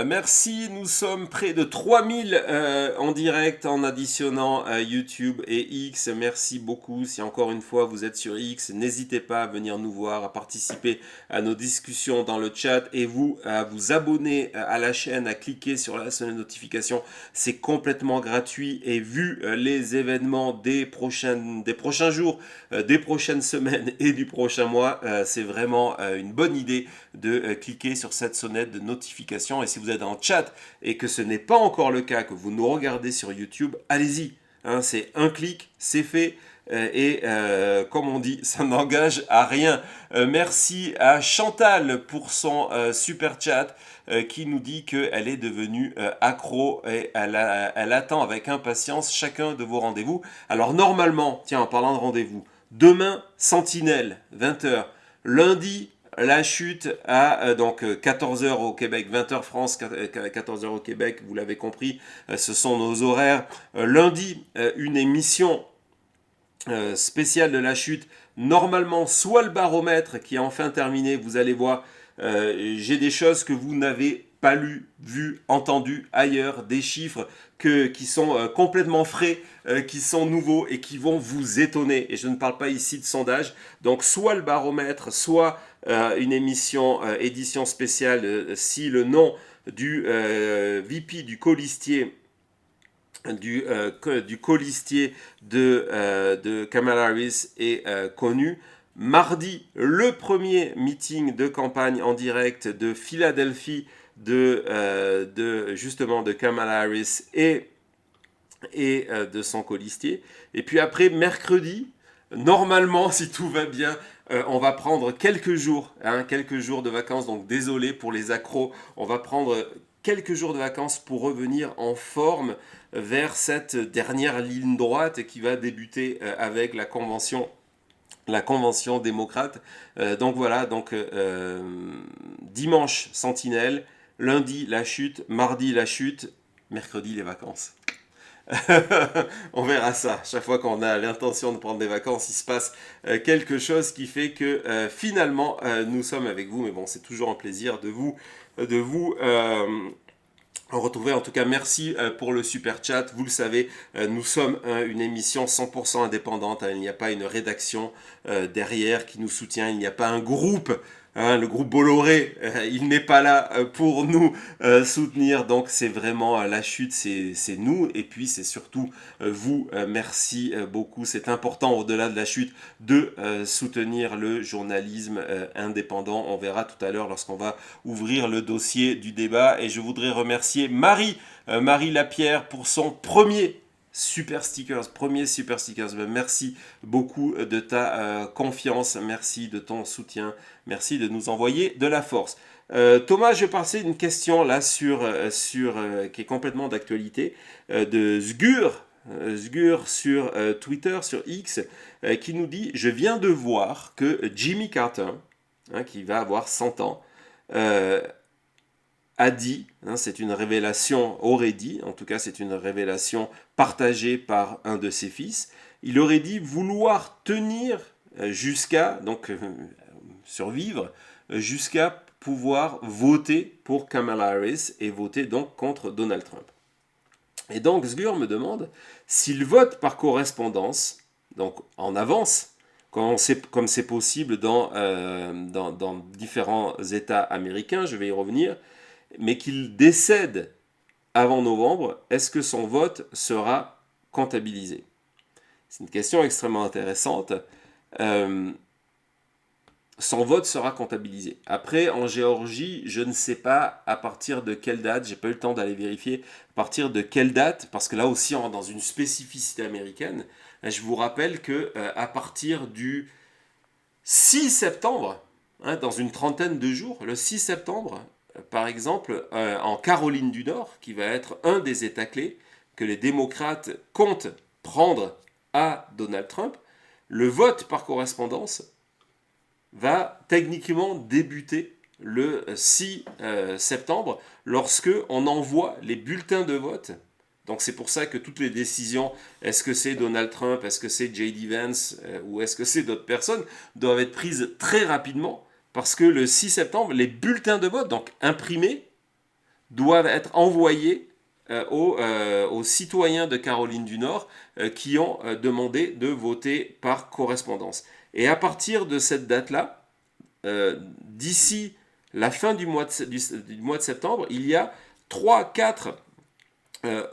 Merci, nous sommes près de 3000 en direct en additionnant YouTube et X. Merci beaucoup. Si encore une fois vous êtes sur X, n'hésitez pas à venir nous voir, à participer à nos discussions dans le chat et à vous abonner à la chaîne, à cliquer sur la sonnette de notification. C'est complètement gratuit et vu les événements des prochains jours, des prochaines semaines et du prochain mois, c'est vraiment une bonne idée de cliquer sur cette sonnette de notification. Et si vous êtes en chat et que ce n'est pas encore le cas, que vous nous regardez sur YouTube, allez-y. Hein, c'est un clic, c'est fait. Comme on dit, ça n'engage à rien. Merci à Chantal pour son super chat qui nous dit qu'elle est devenue accro et elle attend avec impatience chacun de vos rendez-vous. Alors normalement, tiens, en parlant de rendez-vous, demain, Sentinelle, 20h. Lundi, la chute à donc 14h au Québec, 20h France, 14h au Québec, vous l'avez compris, ce sont nos horaires. Lundi, une émission spéciale de la chute, normalement soit le baromètre qui est enfin terminé, vous allez voir, j'ai des choses que vous n'avez pas lues, vues, entendues ailleurs, des chiffres qui sont complètement frais, qui sont nouveaux et qui vont vous étonner. Et je ne parle pas ici de sondage. Donc soit le baromètre, soit une édition spéciale si le nom du VP, du colistier du colistier de Kamala Harris est connu. Mardi, le premier meeting de campagne en direct de Philadelphie justement de Kamala Harris et de son colistier. Et puis après, mercredi, normalement, si tout va bien, on va prendre quelques jours de vacances. Donc désolé pour les accros, on va prendre quelques jours de vacances pour revenir en forme vers cette dernière ligne droite qui va débuter avec la convention démocrate. Donc voilà, dimanche Sentinelle, lundi la chute, mardi la chute, mercredi les vacances. On verra ça. Chaque fois qu'on a l'intention de prendre des vacances, il se passe quelque chose qui fait que finalement nous sommes avec vous. Mais bon, c'est toujours un plaisir de vous retrouver. En tout cas, merci pour le super chat. Vous le savez, nous sommes une émission 100% indépendante. Il n'y a pas une rédaction derrière qui nous soutient. Il n'y a pas un groupe hein, le groupe Bolloré, il n'est pas là pour nous soutenir. Donc c'est vraiment la chute, c'est nous et puis c'est surtout vous. Merci beaucoup. C'est important au-delà de la chute de soutenir le journalisme indépendant. On verra tout à l'heure lorsqu'on va ouvrir le dossier du débat. Et je voudrais remercier Marie Lapierre pour son super stickers. Merci beaucoup de ta confiance, merci de ton soutien, merci de nous envoyer de la force. Thomas, je vais passer une question là qui est complètement d'actualité de Zgur sur Twitter, sur X, qui nous dit: je viens de voir que Jimmy Carter, hein, qui va avoir 100 ans, a dit, hein, c'est une révélation, aurait dit, en tout cas c'est une révélation partagée par un de ses fils, il aurait dit vouloir tenir jusqu'à, donc survivre, jusqu'à pouvoir voter pour Kamala Harris et voter donc contre Donald Trump. Et donc Zgur me demande s'il vote par correspondance, donc en avance, comme c'est possible dans différents États américains, je vais y revenir, mais qu'il décède avant novembre, est-ce que son vote sera comptabilisé? C'est une question extrêmement intéressante. Son vote sera comptabilisé. Après, en Géorgie, je ne sais pas à partir de quelle date, j'ai pas eu le temps d'aller vérifier, à partir de quelle date, parce que là aussi, on rentre dans une spécificité américaine. Je vous rappelle que à partir du 6 septembre, hein, dans une trentaine de jours, le 6 septembre, par exemple, en Caroline du Nord, qui va être un des États clés que les démocrates comptent prendre à Donald Trump, le vote par correspondance va techniquement débuter le 6 septembre lorsque on envoie les bulletins de vote. Donc c'est pour ça que toutes les décisions, est-ce que c'est Donald Trump, est-ce que c'est J.D. Vance ou est-ce que c'est d'autres personnes, doivent être prises très rapidement parce que le 6 septembre, les bulletins de vote, donc imprimés, doivent être envoyés aux citoyens de Caroline du Nord qui ont demandé de voter par correspondance. Et à partir de cette date-là, d'ici la fin du mois de septembre, il y a 3-4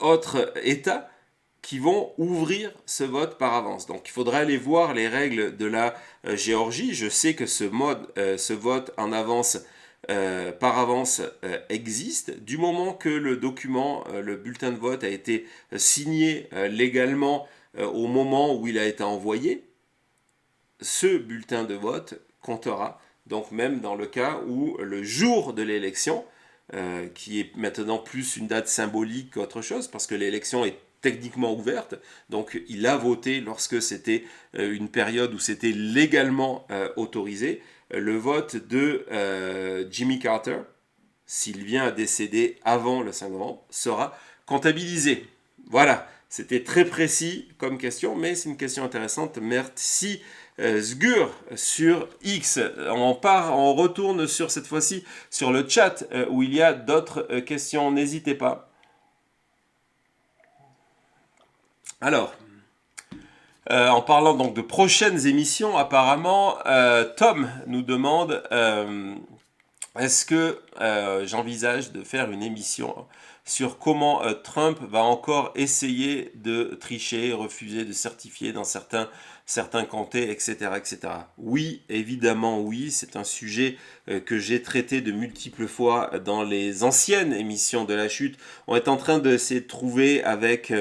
autres États qui vont ouvrir ce vote par avance. Donc il faudra aller voir les règles de la Géorgie. Je sais que ce vote en avance, par avance existe. Du moment que le document, le bulletin de vote a été signé légalement au moment où il a été envoyé, ce bulletin de vote comptera. Donc même dans le cas où le jour de l'élection, qui est maintenant plus une date symbolique qu'autre chose, parce que l'élection est techniquement ouverte, donc il a voté lorsque c'était une période où c'était légalement autorisé. Le vote de Jimmy Carter, s'il vient à décéder avant le 5 novembre, sera comptabilisé. Voilà, c'était très précis comme question, mais c'est une question intéressante. Merci Zgur sur X. On retourne sur cette fois-ci sur le chat où il y a d'autres questions. N'hésitez pas. Alors, en parlant donc de prochaines émissions, apparemment, Tom nous demande est-ce que j'envisage de faire une émission sur comment Trump va encore essayer de tricher, refuser de certifier dans certains comtés, etc., etc. Oui, évidemment oui, c'est un sujet que j'ai traité de multiples fois dans les anciennes émissions de la chute. On est en train de s'y trouver avec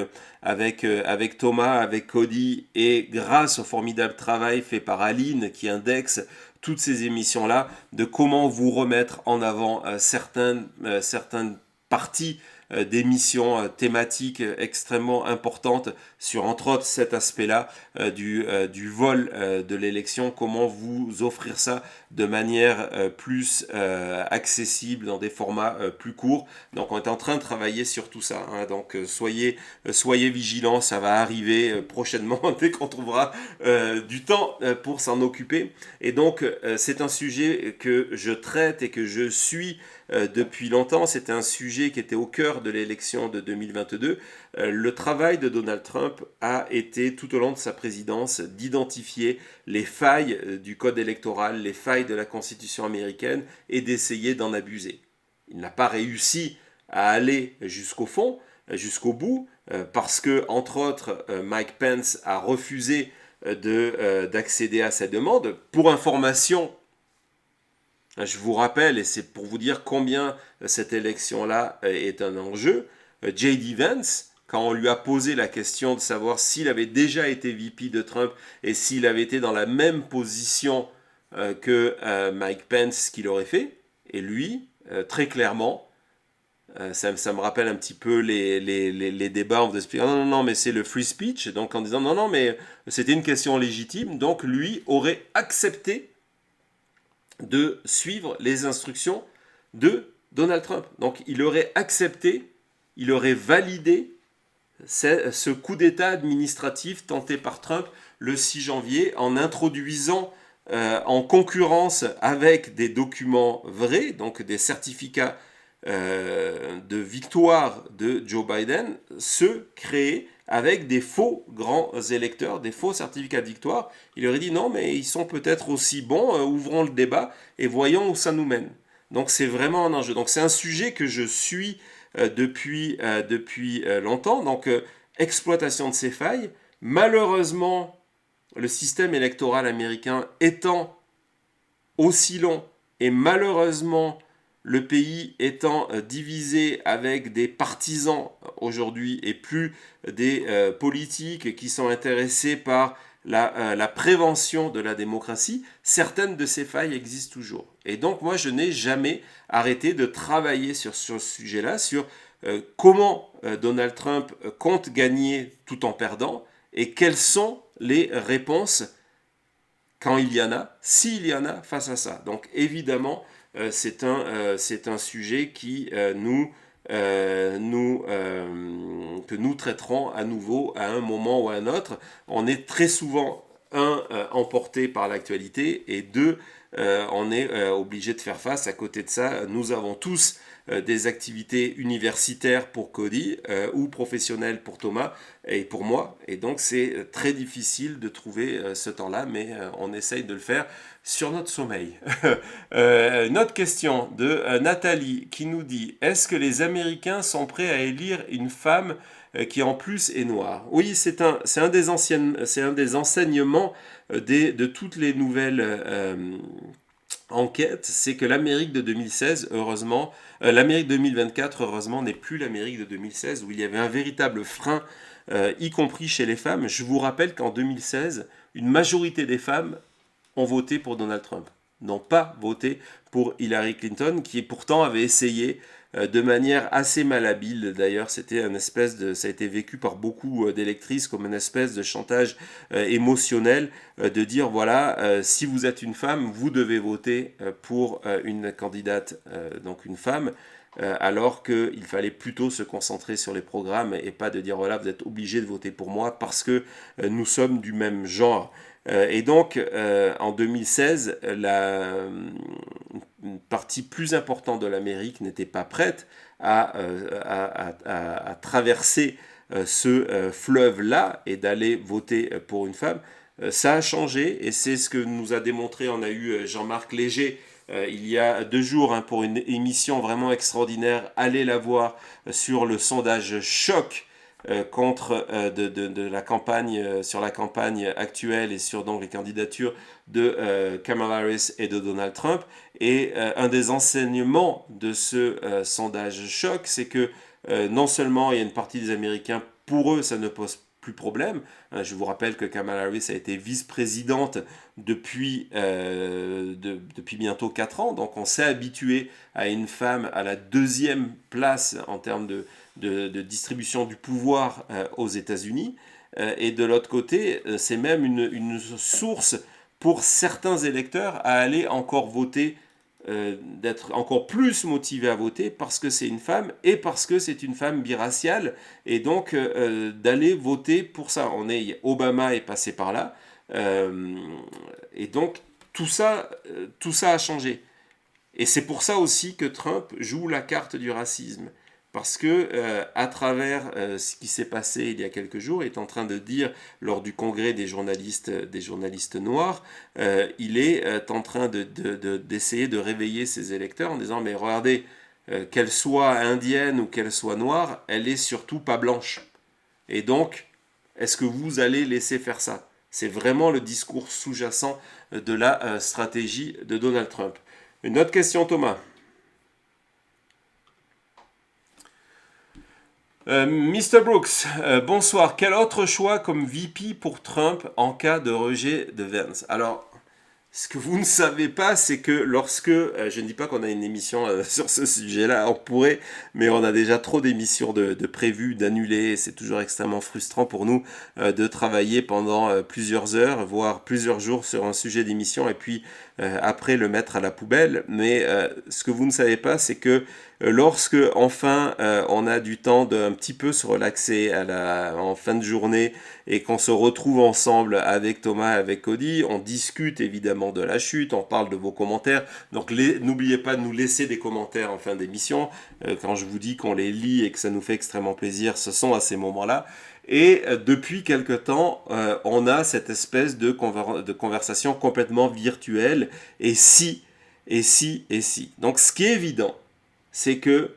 Thomas, avec Cody, et grâce au formidable travail fait par Aline qui indexe toutes ces émissions-là, de comment vous remettre en avant certaines parties d'émissions thématiques extrêmement importantes sur, entre autres, cet aspect-là du vol de l'élection, comment vous offrir ça de manière plus accessible dans des formats plus courts. Donc on est en train de travailler sur tout ça, hein. Donc soyez vigilants, ça va arriver prochainement dès qu'on trouvera du temps pour s'en occuper. Et donc c'est un sujet que je traite et que je suis depuis longtemps. C'était un sujet qui était au cœur de l'élection de 2022. Le travail de Donald Trump a été, tout au long de sa présidence, d'identifier les failles du code électoral, les failles de la Constitution américaine et d'essayer d'en abuser. Il n'a pas réussi à aller jusqu'au fond, jusqu'au bout, parce que, entre autres, Mike Pence a refusé d'accéder à sa demande. Pour information, je vous rappelle, et c'est pour vous dire combien cette élection-là est un enjeu, J.D. Vance, quand on lui a posé la question de savoir s'il avait déjà été VP de Trump et s'il avait été dans la même position que Mike Pence qu'il aurait fait, et lui, très clairement, ça me rappelle un petit peu les débats en disant non, non, non, mais c'est le free speech, donc en disant non, non, mais c'était une question légitime, donc lui aurait accepté de suivre les instructions de Donald Trump. Donc il aurait accepté, il aurait validé ce coup d'État administratif tenté par Trump le 6 janvier en introduisant en concurrence avec des documents vrais, donc des certificats de victoire de Joe Biden, ceux créés avec des faux grands électeurs, des faux certificats de victoire. Il aurait dit non, mais ils sont peut-être aussi bons, ouvrons le débat et voyons où ça nous mène. Donc c'est vraiment un enjeu. Donc c'est un sujet que je suis depuis longtemps. Donc exploitation de ces failles. Malheureusement, le système électoral américain étant aussi long et malheureusement le pays étant divisé avec des partisans aujourd'hui et plus des politiques qui sont intéressés par la prévention de la démocratie, certaines de ces failles existent toujours. Et donc moi je n'ai jamais arrêté de travailler sur ce sujet-là, sur comment Donald Trump compte gagner tout en perdant et quelles sont les réponses quand il y en a, s'il y en a face à ça. Donc évidemment, c'est un sujet qui que nous traiterons à nouveau à un moment ou à un autre. On est très souvent, emporté par l'actualité, et deux, on est obligé de faire face. À côté de ça, nous avons tous des activités universitaires pour Cody ou professionnelles pour Thomas et pour moi. Et donc c'est très difficile de trouver ce temps-là, mais on essaye de le faire sur notre sommeil. Une autre question de Nathalie qui nous dit: est-ce que les Américains sont prêts à élire une femme qui en plus est noire? Oui, c'est un des enseignements de toutes les nouvelles enquête, c'est que l'Amérique de 2016, heureusement, l'Amérique 2024, heureusement, n'est plus l'Amérique de 2016, où il y avait un véritable frein, y compris chez les femmes. Je vous rappelle qu'en 2016, une majorité des femmes ont voté pour Donald Trump, n'ont pas voté pour Hillary Clinton, qui pourtant avait essayé de manière assez malhabile. D'ailleurs, ça a été vécu par beaucoup d'électrices comme une espèce de chantage émotionnel, de dire voilà, si vous êtes une femme, vous devez voter pour une candidate, donc une femme. Alors qu'il fallait plutôt se concentrer sur les programmes et pas de dire voilà, vous êtes obligé de voter pour moi parce que nous sommes du même genre. Et donc, en 2016, une partie plus importante de l'Amérique n'était pas prête à traverser ce fleuve-là et d'aller voter pour une femme. Ça a changé et c'est ce que nous a démontré. On a eu Jean-Marc Léger il y a 2 jours pour une émission vraiment extraordinaire. Allez la voir sur le sondage choc contre de la campagne, sur la campagne actuelle et sur donc les candidatures de Kamala Harris et de Donald Trump. Et un des enseignements de ce sondage choc, c'est que non seulement il y a une partie des Américains, pour eux ça ne pose plus problème. Je vous rappelle que Kamala Harris a été vice-présidente depuis bientôt 4 ans, donc on s'est habitué à une femme à la 2e place en termes de distribution du pouvoir aux États-Unis. Et de l'autre côté, c'est même une source pour certains électeurs à aller encore voter, d'être encore plus motivé à voter parce que c'est une femme et parce que c'est une femme biraciale, et donc d'aller voter pour ça. Obama est passé par là, et donc tout ça a changé. Et c'est pour ça aussi que Trump joue la carte du racisme. Parce que à travers ce qui s'est passé il y a quelques jours, il est en train de dire lors du congrès des journalistes noirs, il est en train d'essayer de réveiller ses électeurs en disant mais regardez, qu'elle soit indienne ou qu'elle soit noire, elle est surtout pas blanche. Et donc, est-ce que vous allez laisser faire ça? C'est vraiment le discours sous-jacent de la stratégie de Donald Trump. Une autre question, Thomas. Mr. Brooks, bonsoir. Quel autre choix comme VP pour Trump en cas de rejet de Vance? Alors, ce que vous ne savez pas, c'est que lorsque, je ne dis pas qu'on a une émission sur ce sujet-là, on pourrait, mais on a déjà trop d'émissions de prévues, d'annulées, c'est toujours extrêmement frustrant pour nous de travailler pendant plusieurs heures, voire plusieurs jours sur un sujet d'émission, et puis après le mettre à la poubelle. Mais ce que vous ne savez pas, c'est que lorsque enfin on a du temps de un petit peu se relaxer en fin de journée et qu'on se retrouve ensemble avec Thomas et avec Cody, on discute évidemment de la chute, on parle de vos commentaires. Donc n'oubliez pas de nous laisser des commentaires en fin d'émission. Quand je vous dis qu'on les lit et que ça nous fait extrêmement plaisir, ce sont à ces moments-là. Et depuis quelque temps, on a cette espèce de conversation complètement virtuelle. Et si, et si, et si. Donc ce qui est évident, c'est que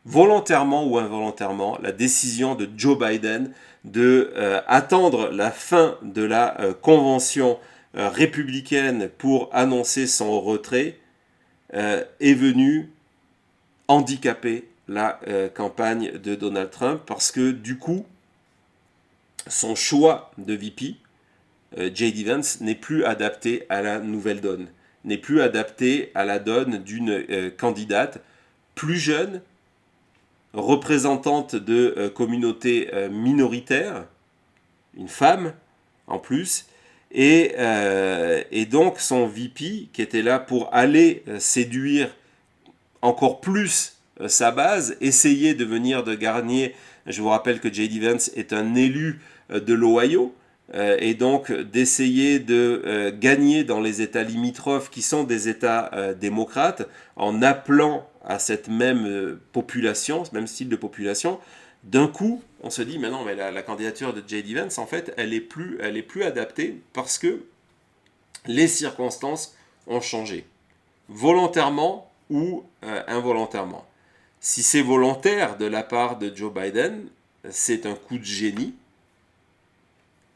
volontairement ou involontairement, la décision de Joe Biden de attendre la fin de la convention républicaine pour annoncer son retrait est venue handicaper la campagne de Donald Trump parce que du coup, son choix de VP, J.D. Vance, n'est plus adapté à la nouvelle donne, n'est plus adapté à la donne d'une candidate plus jeune, représentante de communautés minoritaires, une femme en plus, et donc son VP qui était là pour aller séduire encore plus sa base, essayer de venir de gagner. Je vous rappelle que J.D. Vance est un élu de l'Ohio, et donc d'essayer de gagner dans les États limitrophes qui sont des États démocrates en appelant à cette même population, ce même style de population. D'un coup, on se dit, mais non, mais la candidature de J.D. Vance, en fait, elle est plus adaptée parce que les circonstances ont changé, volontairement ou involontairement. Si c'est volontaire de la part de Joe Biden, c'est un coup de génie.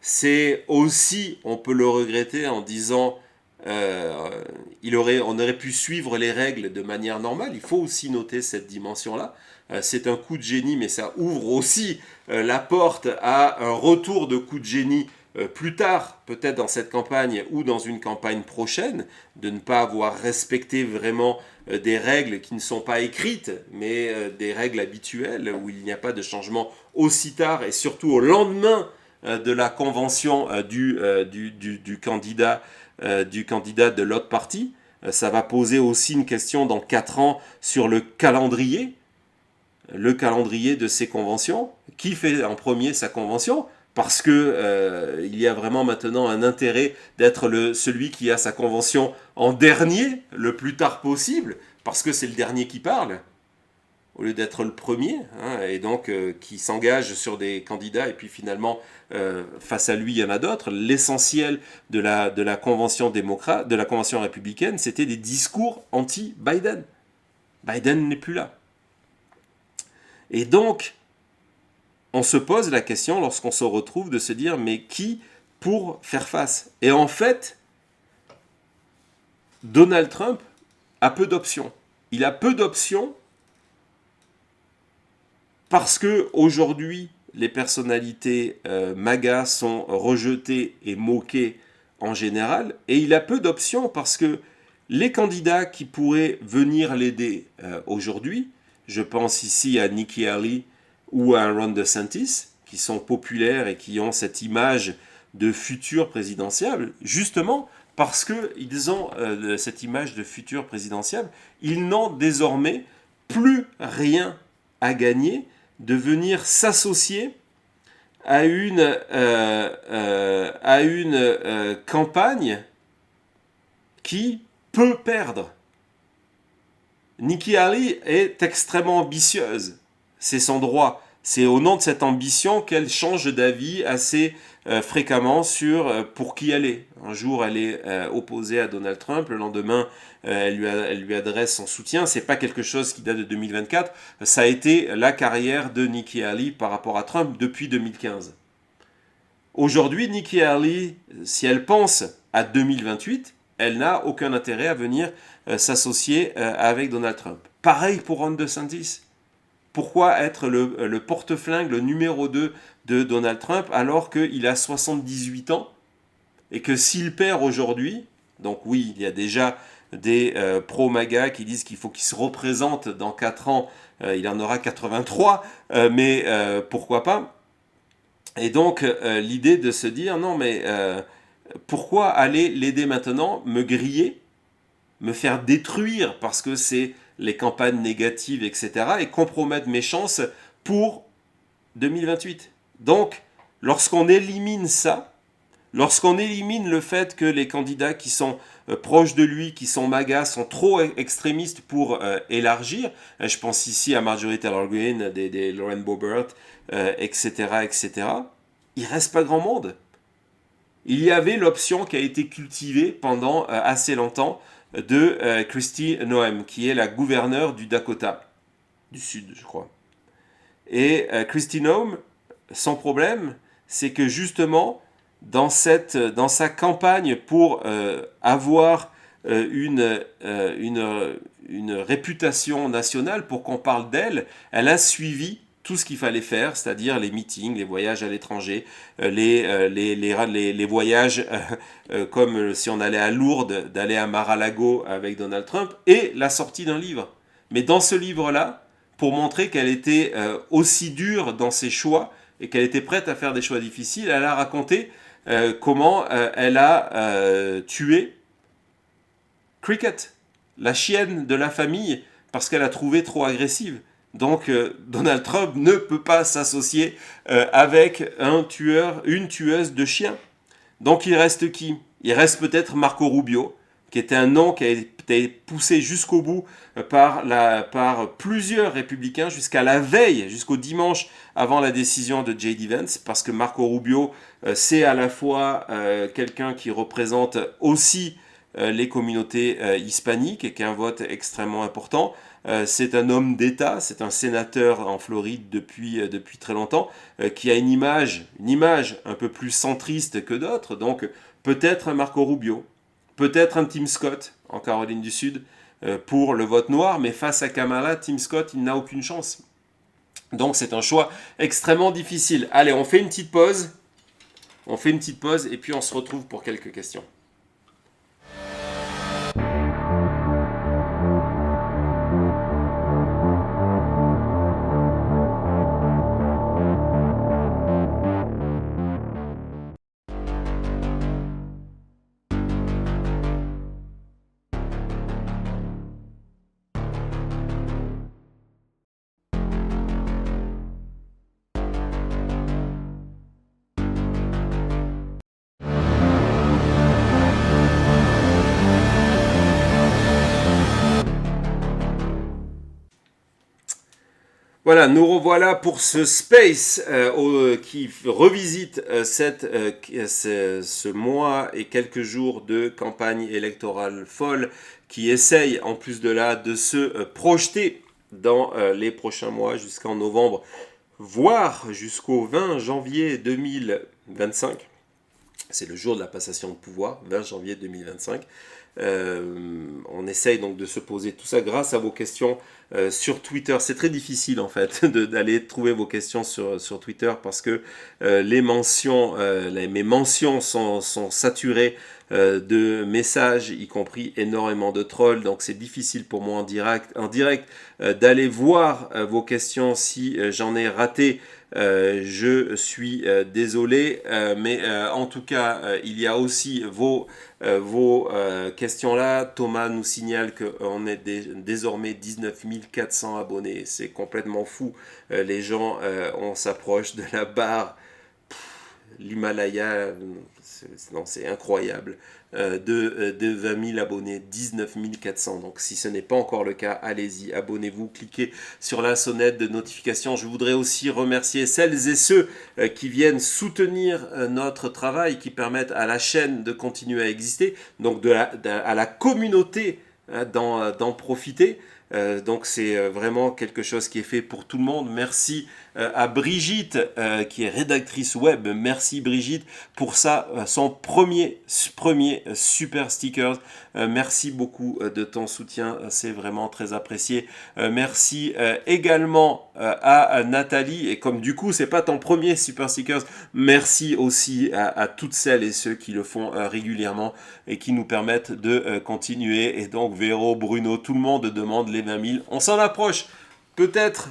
C'est aussi, on peut le regretter en disant, on aurait pu suivre les règles de manière normale. Il faut aussi noter cette dimension-là. C'est un coup de génie, mais ça ouvre aussi la porte à un retour de coup de génie plus tard, peut-être dans cette campagne ou dans une campagne prochaine, de ne pas avoir respecté vraiment des règles qui ne sont pas écrites, mais des règles habituelles où il n'y a pas de changement aussi tard et surtout au lendemain de la convention du candidat de l'autre parti. Ça va poser aussi une question dans 4 ans sur le calendrier de ces conventions. Qui fait en premier sa convention? Parce que il y a vraiment maintenant un intérêt d'être celui qui a sa convention en dernier, le plus tard possible, parce que c'est le dernier qui parle, au lieu d'être le premier, hein, et donc qui s'engage sur des candidats, et puis finalement, face à lui, il y en a d'autres. L'essentiel de la convention démocrate, de la convention républicaine, c'était des discours anti-Biden. Biden n'est plus là. Et donc, on se pose la question, lorsqu'on se retrouve, de se dire, mais qui pour faire face? Et en fait, Donald Trump a peu d'options. Il a peu d'options parce que aujourd'hui, les personnalités MAGA sont rejetées et moquées en général, et il a peu d'options parce que les candidats qui pourraient venir l'aider aujourd'hui, je pense ici à Nikki Haley ou à Ron DeSantis, qui sont populaires et qui ont cette image de futur présidentiable, justement parce qu'ils ont cette image de futur présidentiable, ils n'ont désormais plus rien à gagner de venir s'associer à une campagne qui peut perdre. Nikki Haley est extrêmement ambitieuse. C'est son droit. C'est au nom de cette ambition qu'elle change d'avis assez fréquemment sur pour qui elle est. Un jour, elle est opposée à Donald Trump. Le lendemain, elle lui adresse son soutien. C'est pas quelque chose qui date de 2024. Ça a été la carrière de Nikki Haley par rapport à Trump depuis 2015. Aujourd'hui, Nikki Haley, si elle pense à 2028, elle n'a aucun intérêt à venir s'associer avec Donald Trump. Pareil pour Ron DeSantis. Pourquoi être le porte-flingue, le numéro 2 de Donald Trump alors qu'il a 78 ans et que s'il perd aujourd'hui, donc oui, il y a déjà des pro-MAGA qui disent qu'il faut qu'il se représente dans 4 ans, il en aura 83, mais pourquoi pas. Et donc l'idée de se dire non mais pourquoi aller l'aider maintenant, me griller, me faire détruire parce que c'est les campagnes négatives, etc., et compromettre mes chances pour 2028. Donc, lorsqu'on élimine ça, lorsqu'on élimine le fait que les candidats qui sont proches de lui, qui sont MAGA, sont trop extrémistes pour élargir, je pense ici à Marjorie Taylor Greene, des Lauren Boebert, etc., etc., il ne reste pas grand monde. Il y avait l'option qui a été cultivée pendant assez longtemps de Kristi Noem, qui est la gouverneure du Dakota, du Sud, je crois. Et Kristi Noem, son problème, c'est que justement, dans sa campagne pour avoir une réputation nationale, pour qu'on parle d'elle, elle a suivi tout ce qu'il fallait faire, c'est-à-dire les meetings, les voyages à l'étranger, les voyages comme si on allait à Lourdes, d'aller à Mar-a-Lago avec Donald Trump, et la sortie d'un livre. Mais dans ce livre-là, pour montrer qu'elle était aussi dure dans ses choix et qu'elle était prête à faire des choix difficiles, elle a raconté comment elle a tué Cricket, la chienne de la famille, parce qu'elle a trouvé trop agressive. Donc Donald Trump ne peut pas s'associer avec une tueuse de chiens. Donc il reste qui? Il reste peut-être Marco Rubio, qui était un nom qui a été poussé jusqu'au bout par plusieurs républicains jusqu'à la veille, jusqu'au dimanche avant la décision de J.D. Vance, parce que Marco Rubio, c'est à la fois quelqu'un qui représente aussi les communautés hispaniques et qui a un vote extrêmement important. C'est un homme d'État, c'est un sénateur en Floride depuis très longtemps, qui a une image un peu plus centriste que d'autres, donc peut-être un Marco Rubio, peut-être un Tim Scott en Caroline du Sud pour le vote noir, mais face à Kamala, Tim Scott, il n'a aucune chance. Donc c'est un choix extrêmement difficile. Allez, on fait une petite pause et puis on se retrouve pour quelques questions. Voilà, nous revoilà pour ce space qui revisite ce mois et quelques jours de campagne électorale folle, qui essaye en plus de là de se projeter dans les prochains mois jusqu'en novembre, voire jusqu'au 20 janvier 2025. C'est le jour de la passation de pouvoir, 20 janvier 2025. On essaye donc de se poser tout ça grâce à vos questions sur Twitter. C'est très difficile en fait d'aller trouver vos questions sur Twitter parce que mes mentions sont saturées de messages, y compris énormément de trolls. Donc c'est difficile pour moi en direct d'aller voir vos questions. Si j'en ai raté, je suis désolé, mais en tout cas, il y a aussi vos questions là. Thomas nous signale qu'on est désormais 19 400 abonnés. C'est complètement fou. Les gens, on s'approche de la barre. l'Himalaya, c'est incroyable, de 20 000 abonnés, 19 400. Donc si ce n'est pas encore le cas, allez-y, abonnez-vous, cliquez sur la sonnette de notification. Je voudrais aussi remercier celles et ceux qui viennent soutenir notre travail, qui permettent à la chaîne de continuer à exister, donc à la communauté d'en profiter. Donc c'est vraiment quelque chose qui est fait pour tout le monde. Merci à Brigitte qui est rédactrice web. Merci Brigitte pour son premier super sticker. Merci beaucoup de ton soutien, c'est vraiment très apprécié. Merci également à Nathalie, et comme du coup c'est pas ton premier super sticker, merci aussi à toutes celles et ceux qui le font régulièrement et qui nous permettent de continuer. Et donc Véro, Bruno, tout le monde demande les 20 000. On s'en approche. Peut-être,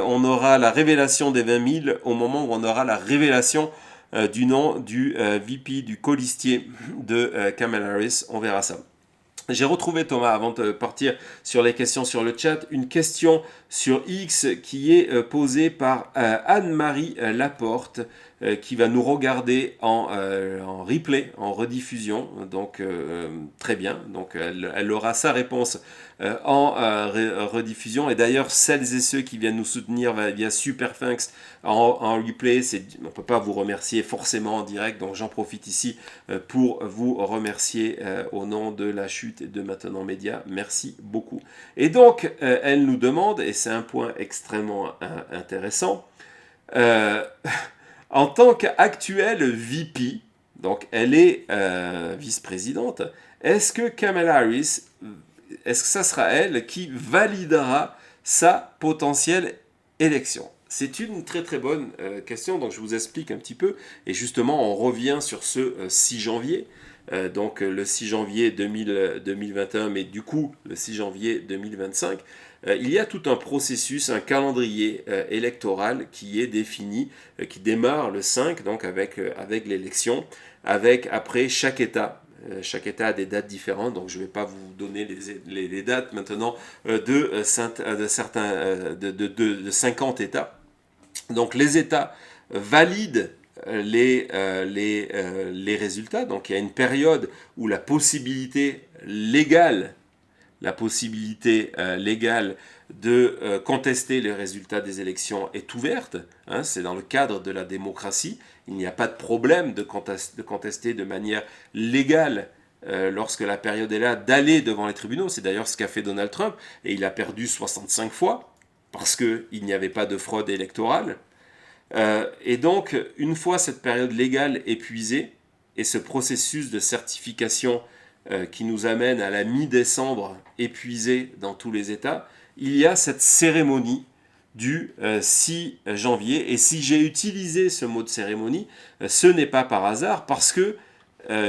on aura la révélation des 20 000 au moment où on aura la révélation du nom du VP, du colistier de Kamala Harris. On verra ça. J'ai retrouvé, Thomas, avant de partir sur les questions sur le chat, une question sur X qui est posée par Anne-Marie Laporte, qui va nous regarder en replay, en rediffusion. Donc, très bien. Donc, elle aura sa réponse en rediffusion. Et d'ailleurs, celles et ceux qui viennent nous soutenir via Super Thanks en replay, on ne peut pas vous remercier forcément en direct. Donc, j'en profite ici pour vous remercier au nom de la chute et de Maintenant Média. Merci beaucoup. Et donc, elle nous demande, et c'est un point extrêmement intéressant, en tant qu'actuelle VP, donc elle est vice-présidente, est-ce que Kamala Harris, est-ce que ça sera elle qui validera sa potentielle élection? C'est une très très bonne question, donc je vous explique un petit peu. Et justement, on revient sur ce 6 janvier. Donc le 6 janvier 2021, mais du coup le 6 janvier 2025, il y a tout un processus, un calendrier électoral qui est défini, qui démarre le 5, donc avec l'élection, avec après chaque État. Chaque État a des dates différentes, donc je ne vais pas vous donner les dates maintenant de 50 États. Donc les États valident les résultats. Donc il y a une période où la possibilité légale de contester les résultats des élections est ouverte. Hein, c'est dans le cadre de la démocratie. Il n'y a pas de problème de contester de manière légale lorsque la période est là, d'aller devant les tribunaux. C'est d'ailleurs ce qu'a fait Donald Trump, et il a perdu 65 fois parce qu'il n'y avait pas de fraude électorale. Et donc, une fois cette période légale épuisée, et ce processus de certification qui nous amène à la mi-décembre épuisé dans tous les États, il y a cette cérémonie du 6 janvier. Et si j'ai utilisé ce mot de cérémonie, ce n'est pas par hasard, parce que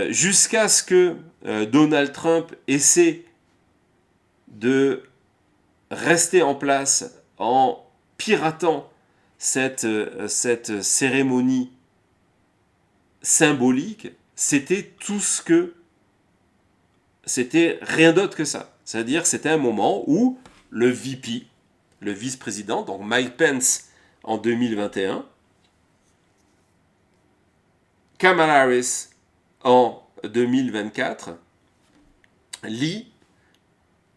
jusqu'à ce que Donald Trump essaie de rester en place en piratant cette cérémonie symbolique, c'était rien d'autre que ça. C'est-à-dire c'était un moment où le VP, le vice-président, donc Mike Pence en 2021, Kamala Harris en 2024,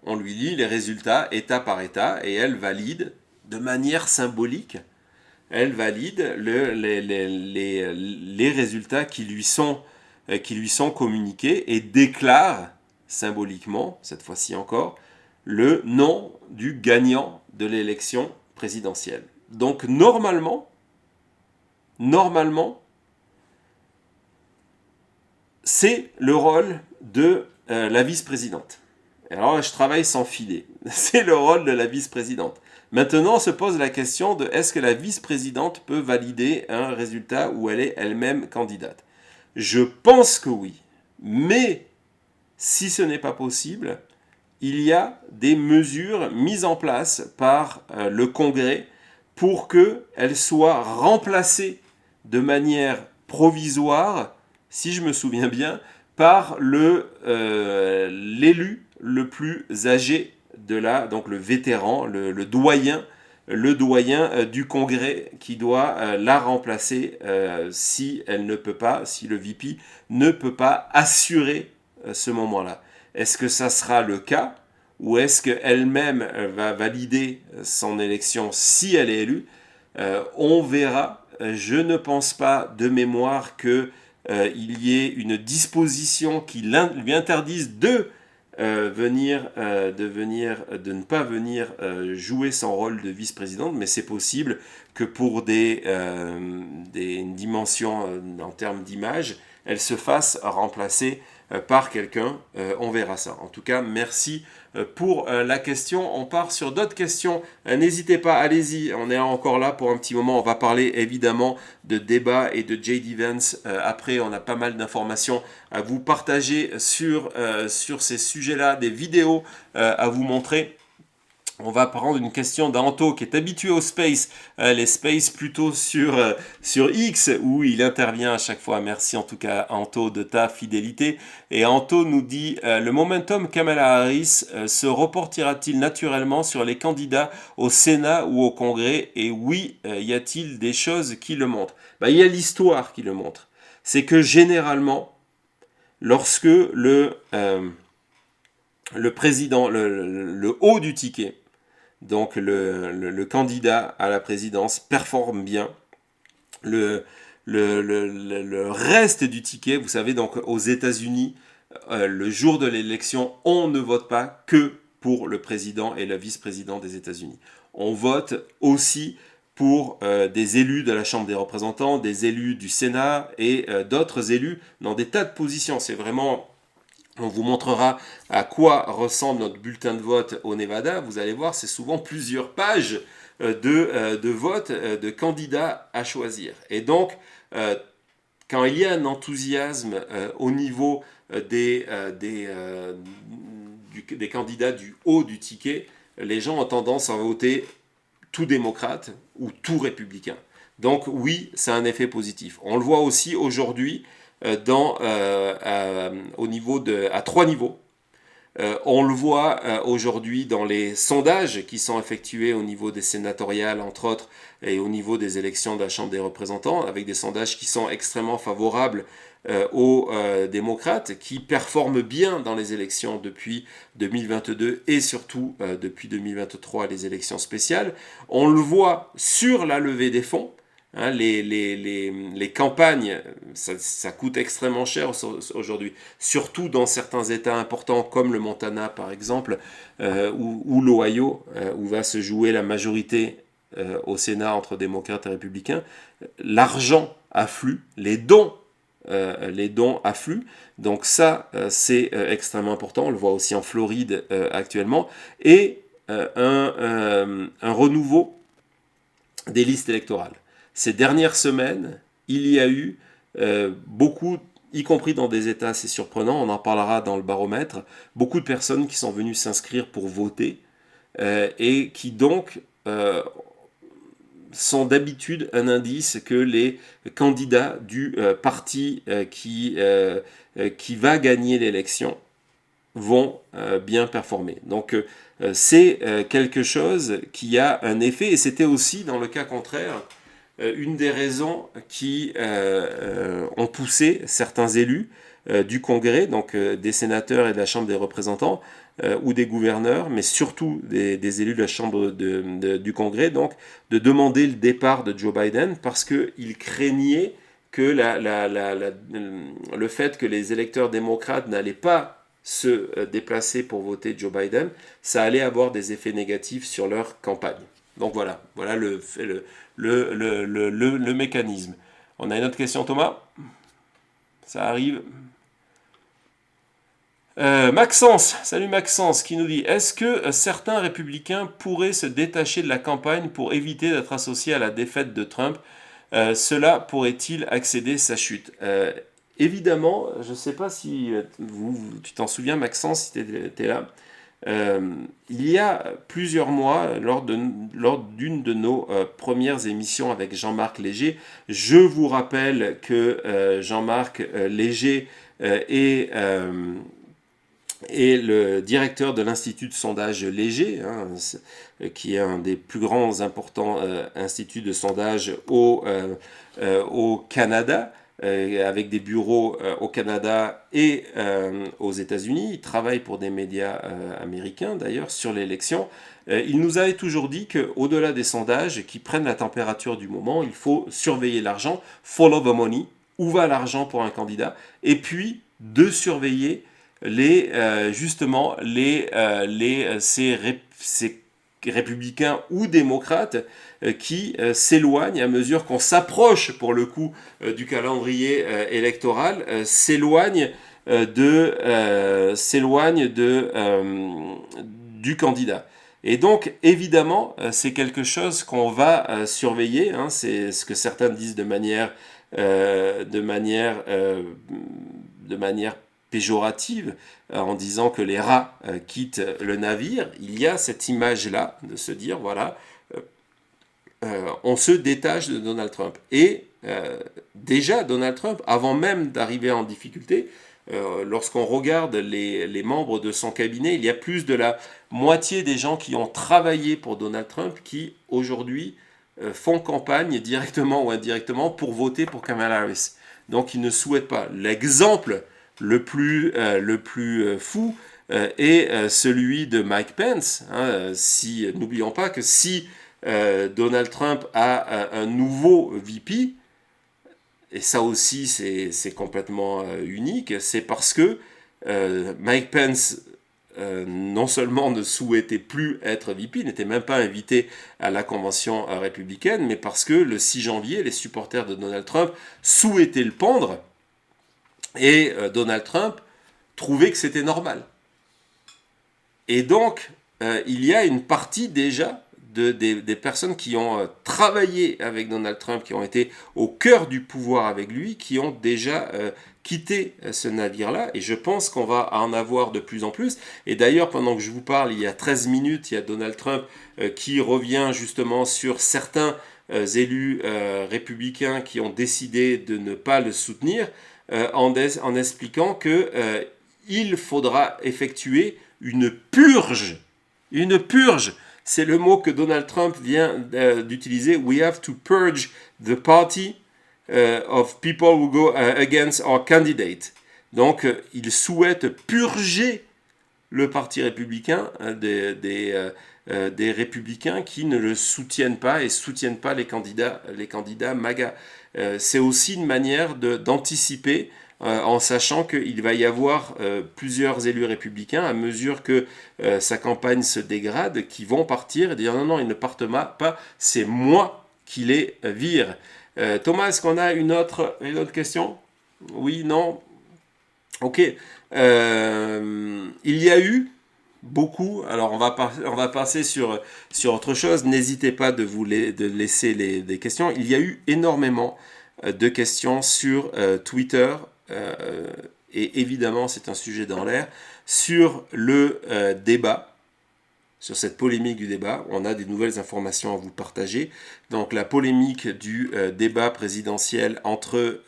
on lui lit les résultats État par État, et elle valide de manière symbolique, elle valide les résultats qui lui sont communiqués, et déclare symboliquement, cette fois-ci encore, le nom du gagnant de l'élection présidentielle. Donc normalement, c'est le rôle de la vice-présidente. Alors je travaille sans filet. C'est le rôle de la vice-présidente. Maintenant, on se pose la question de est-ce que la vice-présidente peut valider un résultat où elle est elle-même candidate? Je pense que oui. Mais si ce n'est pas possible, il y a des mesures mises en place par le Congrès pour qu'elle soit remplacée de manière provisoire, si je me souviens bien, par l'élu le plus âgé donc le vétéran, le doyen le doyen du Congrès qui doit la remplacer si elle ne peut pas, si le VP ne peut pas assurer ce moment-là. Est-ce que ça sera le cas ou est-ce qu'elle-même va valider son élection si elle est élue? On verra. Je ne pense pas de mémoire qu'il y ait une disposition qui lui interdise de de ne pas venir jouer son rôle de vice-présidente, mais c'est possible que pour une dimension en termes d'image, elle se fasse remplacer par quelqu'un. On verra ça. En tout cas, merci pour la question. On part sur d'autres questions. N'hésitez pas, allez-y. On est encore là pour un petit moment. On va parler évidemment de débat et de J.D. Vance. Après, on a pas mal d'informations à vous partager sur ces sujets-là, des vidéos à vous montrer. On va prendre une question d'Anto qui est habitué au space, les space plutôt sur X où il intervient à chaque fois. Merci en tout cas Anto de ta fidélité. Et Anto nous dit le momentum Kamala Harris se reportera-t-il naturellement sur les candidats au Sénat ou au Congrès? Et oui, y a-t-il des choses qui le montrent? Il y a l'histoire qui le montre. C'est que généralement, lorsque le président, le haut du ticket, donc le candidat à la présidence performe bien. Le reste du ticket, vous savez, donc aux États-Unis, le jour de l'élection, on ne vote pas que pour le président et le vice-président des États-Unis. On vote aussi pour des élus de la Chambre des représentants, des élus du Sénat et d'autres élus dans des tas de positions. C'est vraiment... On vous montrera à quoi ressemble notre bulletin de vote au Nevada. Vous allez voir, c'est souvent plusieurs pages de vote de candidats à choisir. Et donc, quand il y a un enthousiasme au niveau des candidats du haut du ticket, les gens ont tendance à voter tout démocrate ou tout républicain. Donc oui, c'est un effet positif. On le voit aussi aujourd'hui au niveau à 3 niveaux. On le voit aujourd'hui dans les sondages qui sont effectués au niveau des sénatoriales, entre autres, et au niveau des élections de la Chambre des représentants, avec des sondages qui sont extrêmement favorables aux démocrates, qui performent bien dans les élections depuis 2022 et surtout depuis 2023, les élections spéciales. On le voit sur la levée des fonds. Hein, les campagnes, ça coûte extrêmement cher aujourd'hui, surtout dans certains États importants comme le Montana par exemple, ou l'Ohio, où va se jouer la majorité au Sénat entre démocrates et républicains. L'argent afflue, les dons affluent, donc ça c'est extrêmement important. On le voit aussi en Floride actuellement, et un renouveau des listes électorales. Ces dernières semaines, il y a eu beaucoup, y compris dans des États assez surprenants, on en parlera dans le baromètre, beaucoup de personnes qui sont venues s'inscrire pour voter et qui donc sont d'habitude un indice que les candidats du parti qui va gagner l'élection vont bien performer. Donc c'est quelque chose qui a un effet, et c'était aussi dans le cas contraire une des raisons qui ont poussé certains élus du Congrès, donc des sénateurs et de la Chambre des représentants, ou des gouverneurs, mais surtout des élus de la Chambre du Congrès, donc de demander le départ de Joe Biden parce qu'ils craignaient que le fait que les électeurs démocrates n'allaient pas se déplacer pour voter Joe Biden, ça allait avoir des effets négatifs sur leur campagne. Donc voilà le mécanisme. On a une autre question, Thomas? Ça arrive. Maxence, salut Maxence, qui nous dit: est-ce que certains républicains pourraient se détacher de la campagne pour éviter d'être associés à la défaite de Trump? Cela pourrait-il accéder sa chute? Évidemment, je ne sais pas si tu t'en souviens, Maxence, si tu étais là. Il y a plusieurs mois, lors d'une de nos premières émissions avec Jean-Marc Léger, je vous rappelle que Jean-Marc Léger est est le directeur de l'Institut de sondage Léger, hein, qui est un des plus grands importants instituts de sondage au Canada, avec des bureaux au Canada et aux États-Unis. Il travaille pour des médias américains d'ailleurs sur l'élection. Il nous avait toujours dit qu'au-delà des sondages qui prennent la température du moment, il faut surveiller l'argent, follow the money, où va l'argent pour un candidat, et puis de surveiller ces républicains ou démocrates qui s'éloignent à mesure qu'on s'approche pour le coup du calendrier électoral, s'éloignent du candidat. Et donc, évidemment, c'est quelque chose qu'on va surveiller. Hein, c'est ce que certains disent de manière péjorative, en disant que les rats quittent le navire. Il y a cette image-là de se dire, voilà, on se détache de Donald Trump. Et déjà, Donald Trump, avant même d'arriver en difficulté, lorsqu'on regarde les membres de son cabinet, il y a plus de la moitié des gens qui ont travaillé pour Donald Trump qui, aujourd'hui, font campagne directement ou indirectement pour voter pour Kamala Harris. Donc, ils ne souhaitent pas. L'exemple le plus fou est celui de Mike Pence. Hein, n'oublions pas que si Donald Trump a un nouveau VP, et ça aussi c'est complètement unique, c'est parce que Mike Pence non seulement ne souhaitait plus être VP, n'était même pas invité à la convention républicaine, mais parce que le 6 janvier, les supporters de Donald Trump souhaitaient le pendre, et Donald Trump trouvait que c'était normal. Et donc, il y a une partie déjà des personnes qui ont travaillé avec Donald Trump, qui ont été au cœur du pouvoir avec lui, qui ont déjà quitté ce navire-là. Et je pense qu'on va en avoir de plus en plus. Et d'ailleurs, pendant que je vous parle, il y a 13 minutes, il y a Donald Trump qui revient justement sur certains élus républicains qui ont décidé de ne pas le soutenir, en expliquant qu'il faudra effectuer une purge. Une purge, c'est le mot que Donald Trump vient d'utiliser. We have to purge the party of people who go against our candidate. Donc, il souhaite purger le parti républicain des républicains qui ne le soutiennent pas et soutiennent pas les candidats MAGA. C'est aussi une manière d'anticiper en sachant qu'il va y avoir plusieurs élus républicains à mesure que sa campagne se dégrade, qui vont partir et dire non, ils ne partent pas, c'est moi qui les vire. Thomas, est-ce qu'on a une autre question? Oui, non? Ok. Il y a eu beaucoup, alors on va passer sur autre chose, n'hésitez pas de laisser des questions. Il y a eu énormément de questions sur Twitter, et évidemment c'est un sujet dans l'air, sur le débat, sur cette polémique du débat. On a des nouvelles informations à vous partager. Donc la polémique du débat présidentiel entre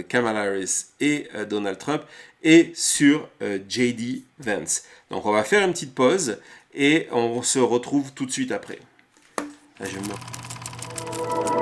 Kamala Harris et Donald Trump est sur J.D. Vance. Donc on va faire une petite pause et on se retrouve tout de suite après. Là, je me...